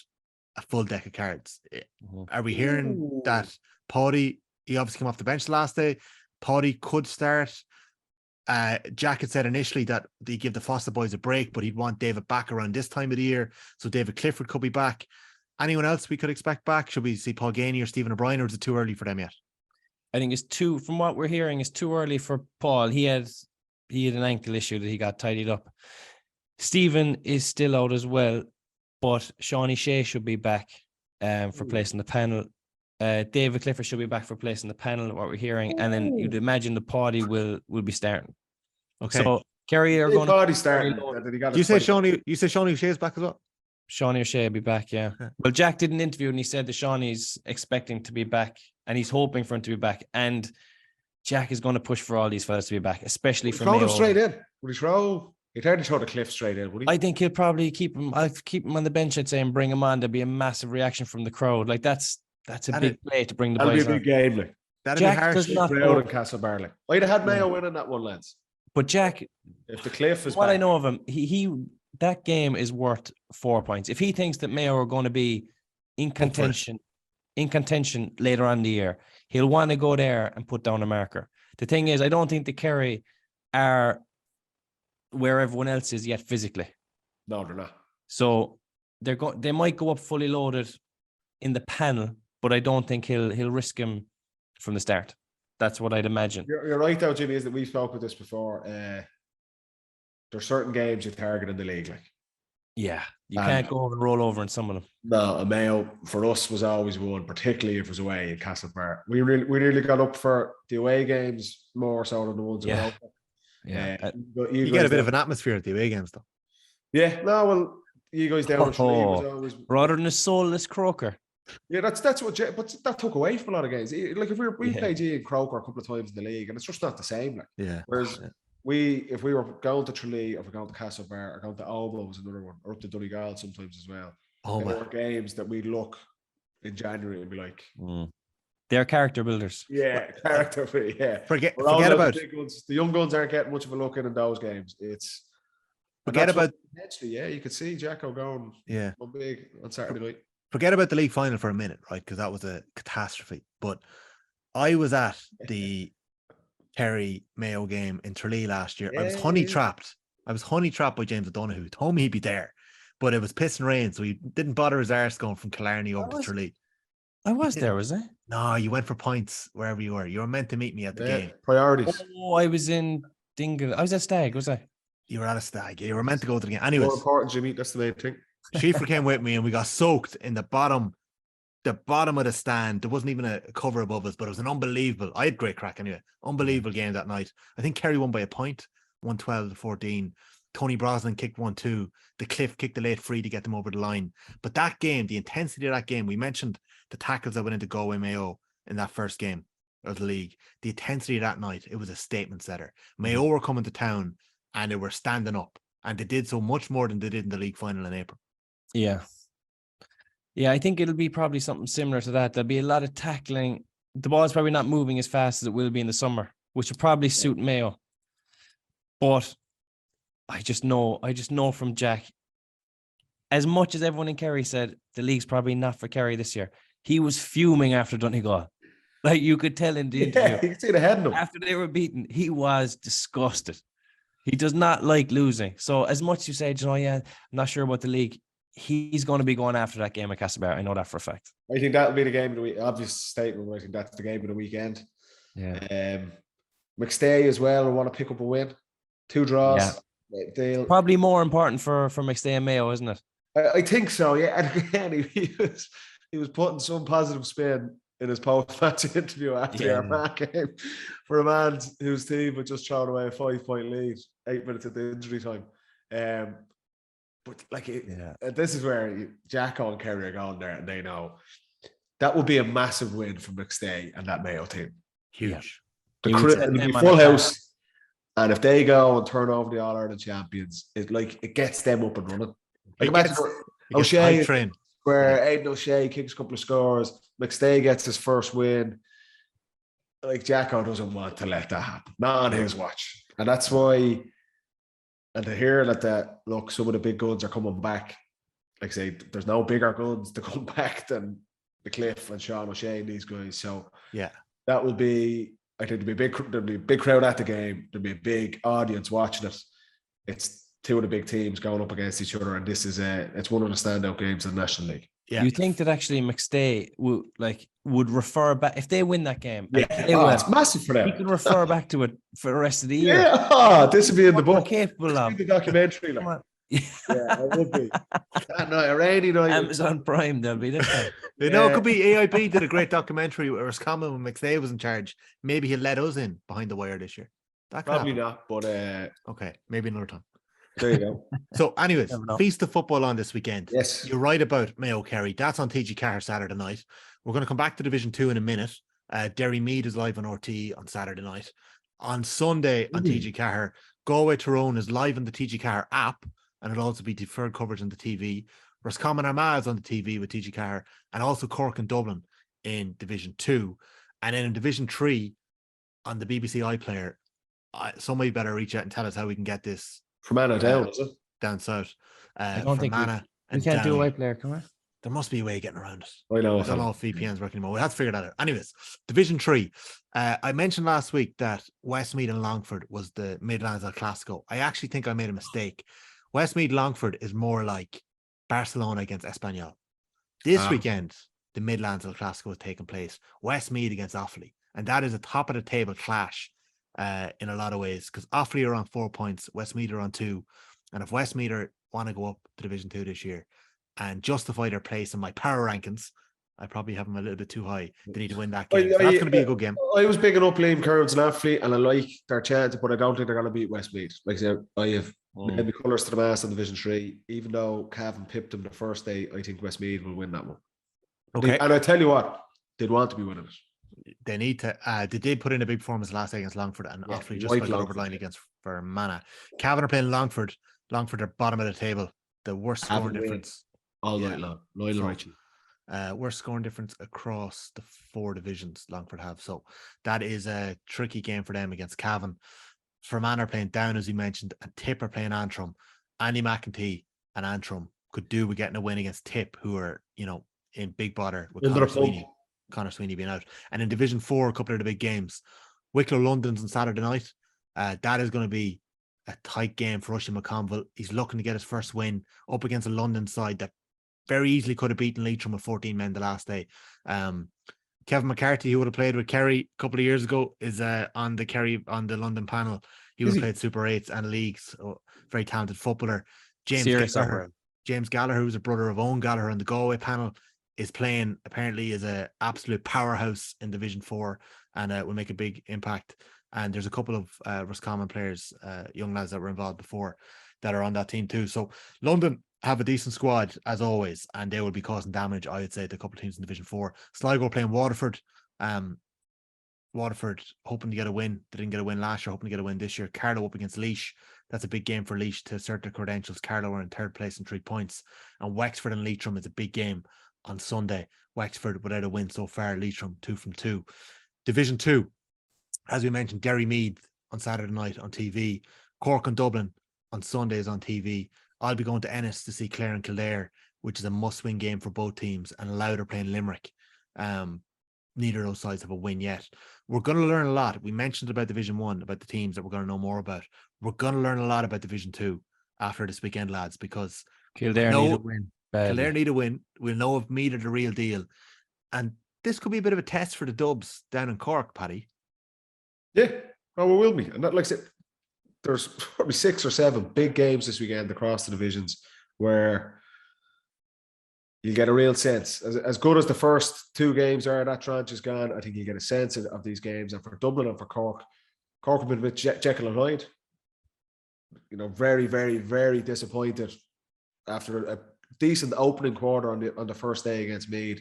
a full deck of cards. Are we hearing that Paddy, he obviously came off the bench the last day, Paddy could start? Jack had said initially that they give the Foster boys a break, but he'd want David back around this time of the year. So David Clifford could be back. Anyone else we could expect back? Should we see Paul Ganey or Stephen O'Brien, or is it too early for them yet? I think from what we're hearing, it's too early for Paul. He had an ankle issue that he got tidied up. Stephen is still out as well, but Shawnee Shea should be back for placing the panel. David Clifford should be back for placing the panel, what we're hearing. And then you'd imagine the Paddy will be starting. Okay. So Kerry are going to starting. You say Shawnee Shea's back as well? Shawnee O'Shea will be back, yeah. Well, Jack did an interview and he said that Shawnee's expecting to be back and he's hoping for him to be back. And Jack is going to push for all these fellas to be back, especially for Mayo. Throw him straight in. Would he throw? He'd hardly throw the Cliff straight in, would he? I think he'll probably keep him. I'll keep him on the bench, I'd say, and bring him on. There'll be a massive reaction from the crowd. Like that's a big play to bring the boys on. That'll be a big game. Like. That'd Jack be harsh. does not know. In Castlebar. Like. I'd have had Mayo winning that one, lads. But Jack, if the Cliff is what back, I know of him, he that game is worth 4 points. If he thinks that Mayo are going to be in contention later on in the year, he'll want to go there and put down a marker. The thing is, I don't think the Kerry are where everyone else is yet physically. No, they're not. So they might go up fully loaded in the panel, but I don't think he'll risk him from the start. That's what I'd imagine. You're right though, Jimmy, is that we spoke with this before. There's certain games you target in the league, like. Yeah, you can't go and roll over in some of them. No, a Mayo for us was always one, particularly if it was away in Castlebar. We really got up for the away games more so than the ones yeah. Open. Yeah, but you get a bit of an atmosphere at the away games, though. Yeah, no, well, you guys down was always rather than a soulless croaker. Yeah, that's what, but that took away from a lot of games. Like if we played G and Croker a couple of times in the league, and it's just not the same. Like, yeah. Whereas if we were going to Tralee, or if we're going to Castlebar, or going to Almo was another one, or up to Donegal sometimes as well. There were games that we'd look in January and be like, they're character builders. Yeah, character. Yeah. Forget about the young guns aren't getting much of a look in those games. Forget about potentially. Yeah, you could see Jacko going. Yeah, on big on Saturday night. Forget about the league final for a minute, right? Because that was a catastrophe. But I was at the Kerry Mayo game in Tralee last year. I was honey trapped by James O'Donoghue. He told me he'd be there, but it was pissing rain, so he didn't bother his arse going from Killarney over to Tralee. I was there, was I? No, you went for points wherever you were. You were meant to meet me at the game. Priorities. Oh, I was in Dingle. I was at Stag, was I? You were at a Stag. You were meant to go to the game. Anyways, more important, Jimmy. That's the main thing. Schiefer came with me and we got soaked in the bottom of the stand. There wasn't even a cover above us, but it was an unbelievable. I had great crack anyway. Unbelievable game that night. I think Kerry won by a point, 112-14. Tony Brosnan kicked 1-2. The Cliff kicked the late free to get them over the line. But that game, the intensity of that game, we mentioned the tackles that went into Galway Mayo in that first game of the league. The intensity of that night, it was a statement setter. Mayo were coming to town and they were standing up, and they did so much more than they did in the league final in April. Yeah. Yeah, I think it'll be probably something similar to that. There'll be a lot of tackling. The ball's probably not moving as fast as it will be in the summer, which will probably suit Mayo. But I just know from Jack, as much as everyone in Kerry said the league's probably not for Kerry this year, he was fuming after Donegal. Like you could tell in the interview. Yeah, you could see the head in him. After they were beaten, he was disgusted. He does not like losing. So as much as you say, I'm not sure about the league, he's going to be going after that game at Castlebar. I know that for a fact. I think that'll be the game of the week. Obvious statement, but I think that's the game of the weekend. Yeah. McStay as well. I want to pick up a win. 2 draws. Yeah. They'll Probably more important for McStay and Mayo, isn't it? I think so, yeah. And again, he was putting some positive spin in his post-match interview after the Armagh game for a man whose team had just thrown away a 5-point lead 8 minutes at the injury time. But like, this is where Jacko and Kerry are going there, and they know that would be a massive win for McStay and that Mayo team. Huge. It'll be full house. And if they go and turn over the All-Ireland champions, it gets them up and running. Like, imagine O'Shea, where Aidan O'Shea kicks a couple of scores, McStay gets his first win. Like, Jacko doesn't want to let that happen. Not on his watch. And that's why, and to hear that, look, some of the big guns are coming back. Like I say, there's no bigger guns to come back than the Cliff and Sean O'Shea and these guys. So that will be, I think there'll be a big crowd at the game. There'll be a big audience watching it. It's two of the big teams going up against each other, and this is it's one of the standout games in the National League. Yeah. You think that actually McStay would refer back if they win that game? It's massive for them. He can refer back to it for the rest of the year. Yeah, this would be in the book. Capable of the documentary. Like. Yeah, it would be. That night, a rainy night. Amazon Prime, there'll be this time. You know, it could be AIB did a great documentary with Roscommon when McStay was in charge. Maybe he'll let us in behind the wire this year. That probably not, but okay, maybe another time. There you go. So, anyways, Feast of Football on this weekend. Yes. You're right about Mayo Kerry. That's on TG Carr Saturday night. We're going to come back to Division 2 in a minute. Derry Mead is live on RT on Saturday night. On Sunday on TG Carr, Galway Tyrone is live on the TG Carr app, and it'll also be deferred coverage on the TV. Roscommon Armagh is on the TV with TG Carr, and also Cork and Dublin in Division 2. And then in Division 3 on the BBC iPlayer, somebody better reach out and tell us how we can get this. Fermanagh down, is it? Down south. I don't think we can't do a player, can we? There must be a way of getting around it. I don't know if VPN's working anymore. We'll have to figure that out. Anyways, Division 3. I mentioned last week that Westmeath and Longford was the Midlands El Clasico. I actually think I made a mistake. Westmeath Longford is more like Barcelona against Espanyol. This weekend, the Midlands El Clasico is taking place. Westmeath against Offaly. And that is a top of the table clash. In a lot of ways, because Offaly are on 4 points, Westmeath are on 2, and if Westmeath want to go up to Division 2 this year and justify their place in my power rankings, I probably have them a little bit too high. They need to win that game. So that's going to be a good game. I was bigging up Liam Kearns and Offaly, and I like their chance, but I don't think they're going to beat Westmeath. Like I said, I have maybe colours to the mast in Division 3. Even though Cavan pipped them the first day, I think Westmeath will win that one. Okay, and I tell you what, they'd want to be winning it. They need to. They did put in a big performance last day against Longford, and Offaly just got over the line against Fermanagh. Cavan are playing Longford. Longford are bottom of the table. The worst scoring difference all night long. Worst scoring difference across the 4 divisions Longford have. So that is a tricky game for them against Cavan. Fermanagh are playing down, as you mentioned, and Tip are playing Antrim. Andy McEntee and Antrim could do with getting a win against Tip, who are in big bother with Connor Sweeney being out. And in Division 4, a couple of the big games. Wicklow London's on Saturday night. That is going to be a tight game for Rushy McConville. He's looking to get his first win up against a London side that very easily could have beaten Leitrim with 14 men the last day. Kevin McCarthy, who would have played with Kerry a couple of years ago, is on the London panel. He would have played Super 8s and leagues. Very talented footballer. James Gallagher, who's a brother of Owen Gallagher on the Galway panel, is playing, apparently is an absolute powerhouse in Division 4 and will make a big impact. And there's a couple of Roscommon players, young lads that were involved before, that are on that team too. So London have a decent squad as always, and they will be causing damage, I would say, to a couple of teams in Division 4. Sligo playing Waterford. Waterford hoping to get a win. They didn't get a win last year, hoping to get a win this year. Carlow up against Laois. That's a big game for Laois to assert their credentials. Carlow are in 3rd place and 3 points. And Wexford and Leitrim is a big game on Sunday. Wexford without a win so far. Leitrim 2 from 2. Division 2, as we mentioned, Derry Mead on Saturday night on TV. Cork and Dublin on Sundays on TV. I'll be going to Ennis to see Clare and Kildare, which is a must-win game for both teams, and Louder playing Limerick. Neither of those sides have a win yet. We're going to learn a lot. We mentioned about Division 1, about the teams that we're going to know more about. We're going to learn a lot about Division 2 after this weekend, lads, because Kildare need a win. Kildare need a win. We'll know if Mead are the real deal. And this could be a bit of a test for the Dubs down in Cork, Paddy. Yeah, we will be. And that, like I said, there's probably 6 or 7 big games this weekend across the divisions where you get a real sense. As good as the first 2 games are, that tranche is gone. I think you get a sense of these games. And for Dublin and for Cork have been a bit Jekyll and Hyde. You know, very, very, very disappointed after a decent opening quarter on the first day against Meath.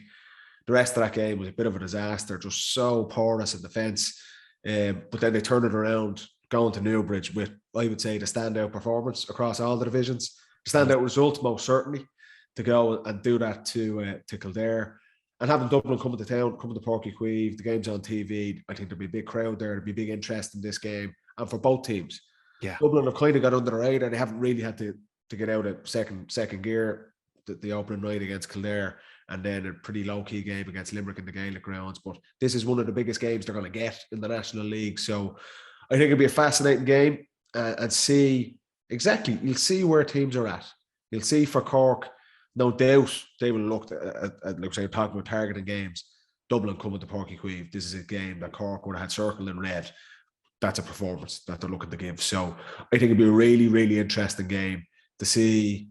The rest of that game was a bit of a disaster, just so porous in defence. But then they turned it around, going to Newbridge with, I would say, the standout performance across all the divisions. The standout result, most certainly, to go and do that to Kildare. And having Dublin coming to town, coming to Páirc Uí Chaoimh, the game's on TV. I think there'll be a big crowd there. There'll be big interest in this game. And for both teams. Yeah. Dublin have kind of got under the radar. They haven't really had to get out of second gear the opening night against Kildare, and then a pretty low-key game against Limerick in the Gaelic grounds. But this is one of the biggest games they're going to get in the National League. So I think it'll be a fascinating game and see exactly, you'll see where teams are at. You'll see for Cork, no doubt they will look at like say, talking about targeting games. Dublin coming to Páirc Uí Chaoimh. This is a game that Cork would have had circled in red. That's a performance that they're looking to give. So I think it'll be a really, really interesting game to see.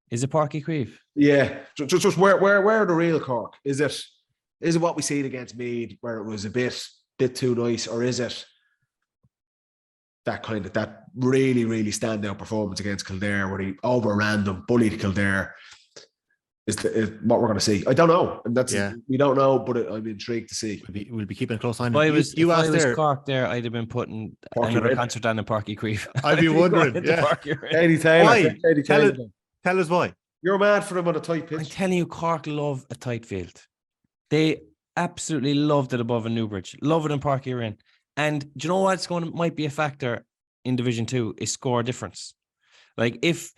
Is it Páirc Uí Chaoimh? Yeah, just where are the real Cork? Is it what we seen against Meath, where it was a bit too nice, or is it that really, really standout performance against Kildare where he overran them, bullied Kildare? Is what we're going to see? I don't know, and we don't know, but I'm intrigued to see. We'll be keeping a close eye on it. If I was Cork there, I'd have been putting another concert on in Páirc Uí Chaoimh. I'd be wondering. Katie Taylor. Tell us why. You're mad for them on a tight pitch. I'm telling you, Cork love a tight field. They absolutely loved it above in Newbridge. Love it in Páirc Uí Chaoimh. And do you know what's might be a factor in Division 2 is score difference. Like if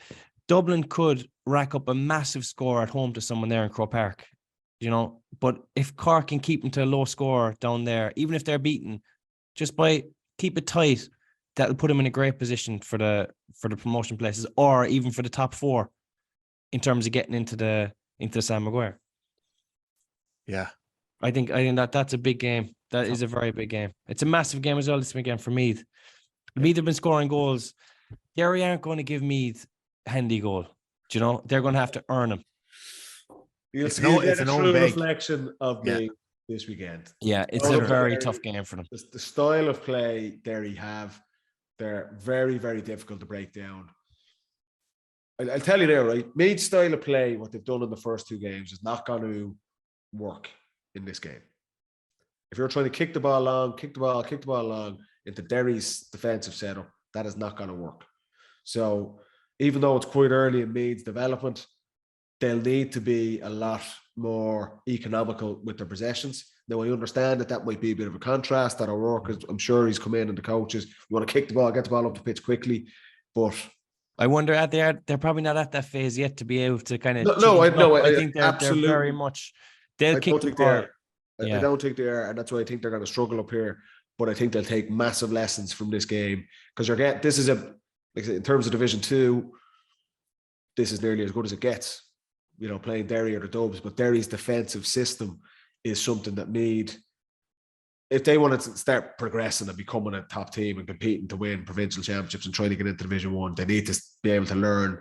Dublin could rack up a massive score at home to someone there in Croke Park, you know, but if Cork can keep them to a low score down there, even if they're beaten, just by keep it tight, that'll put them in a great position for the promotion places, or even for the top 4 in terms of getting into the Sam Maguire. Yeah. I think that's a big game. That is a very big game. It's a massive game as well this weekend for Meath. Meath have been scoring goals. Kerry aren't going to give Meath handy goal. Do you know? They're going to have to earn them. It's an true reflection of me this weekend. Yeah, it's a very tough game for them. The style of play Derry have, they're very, very difficult to break down. I'll tell you there, right? Meath's style of play, what they've done in the first 2 games, is not going to work in this game. If you're trying to kick the ball along into Derry's defensive setup, that is not going to work. So even though it's quite early in Meath's development, they'll need to be a lot more economical with their possessions. Now, I understand that might be a bit of a contrast that our workers, I'm sure he's come in and the coaches, you want to kick the ball, get the ball up the pitch quickly, but I wonder they're probably not at that phase yet to be able to kind of. I think they're very much. They'll kick the ball. I don't think they are, and that's why I think they're going to struggle up here. But I think they'll take massive lessons from this game because this is in terms of Division 2, this is nearly as good as it gets. You know, playing Derry or the Dubs, but Derry's defensive system is something that Meath, if they want to start progressing and becoming a top team and competing to win provincial championships and trying to get into Division 1, they need to be able to learn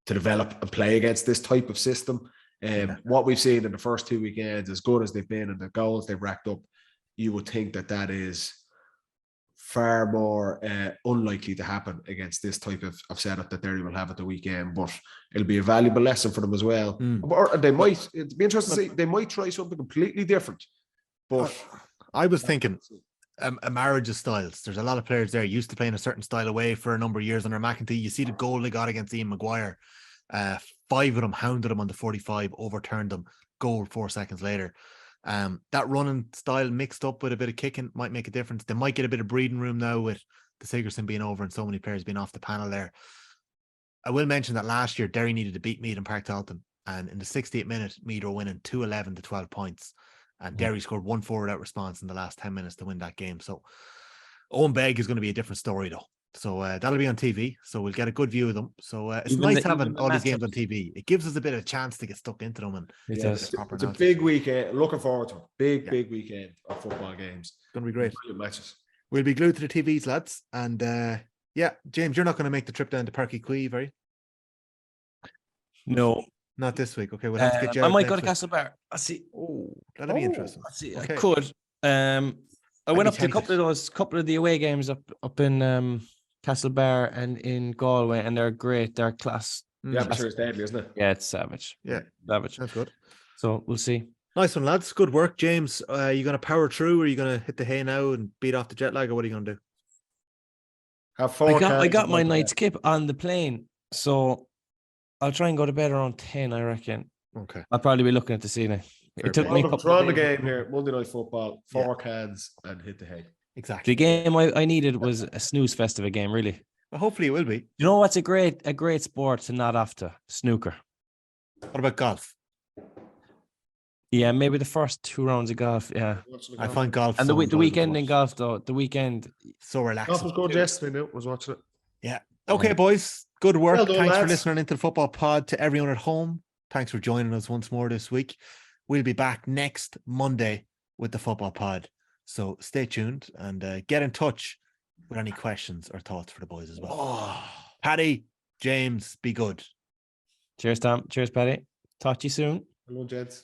to develop and play against this type of system. What we've seen in the first 2 weekends, as good as they've been and the goals they've racked up, you would think that is far more unlikely to happen against this type of setup that Derry will have at the weekend. But it'll be a valuable lesson for them as well. Or they might, it'd be interesting to see, they might try something completely different. But I was thinking a marriage of styles. There's a lot of players there used to playing a certain style away for a number of years under McEntee. You see the goal they got against Ian Maguire. 5 of them hounded him on the 45, overturned them, goal 4 seconds later. That running style mixed up with a bit of kicking might make a difference. They might get a bit of breathing room now with the Sigerson being over and so many players being off the panel there. I will mention that last year Derry needed to beat Meath in Park Talton, and in the 68th minute Meath were winning 2-11 to 12 points, and Derry scored 1 forward-out response in the last 10 minutes to win that game. So Owen Begg is going to be a different story though. So that'll be on TV. So we'll get a good view of them. So it's nice having all these games on TV. It gives us a bit of a chance to get stuck into them. And it's a big weekend. Looking forward to it. Big weekend of football games. It's going to be great. Matches. We'll be glued to the TVs, lads. And Yeah, James, you're not going to make the trip down to Parky Quay, are you? No. Not this week. Okay, we'll have to get you I out might go next to week. Castlebar. I see. Oh, that'll be interesting. I see. Okay. I could. I went be up to a couple of the away games up in Castlebar and in Galway, and they're great. They're class. Yeah, I'm sure it's deadly, isn't it? Yeah, it's savage. Yeah, Savage. that's good. So we'll see. Nice one, lads. Good work, James. Are you going to power through, or are you going to hit the hay now and beat off the jet lag, or what are you going to do? Have I got my night skip on the plane, so I'll try and go to bed around 10, I reckon. Okay. I'll probably be looking at the ceiling. Fair It took play. me a couple We're on of the days. game here. Monday Night Football. 4 cans and hit the hay. Exactly. The game I needed was a snooze fest of a game, really. Well, hopefully it will be. You know what's a great sport to not after? Snooker. What about golf? Yeah, maybe the first 2 rounds of golf. Yeah, I find golf and so the enjoyable weekend to in watch. golf though. The weekend. So Golf relaxing. was good yesterday. I was watching it. Yeah. Okay, boys. Good work. Well done, Thanks for lads. listening into the football pod. To everyone at home, thanks for joining us once more this week. We'll be back next Monday with the football pod. So stay tuned and get in touch with any questions or thoughts for the boys as well. Paddy, James, be good. Cheers, Tom. Cheers, Paddy. Talk to you soon. Hello, gents.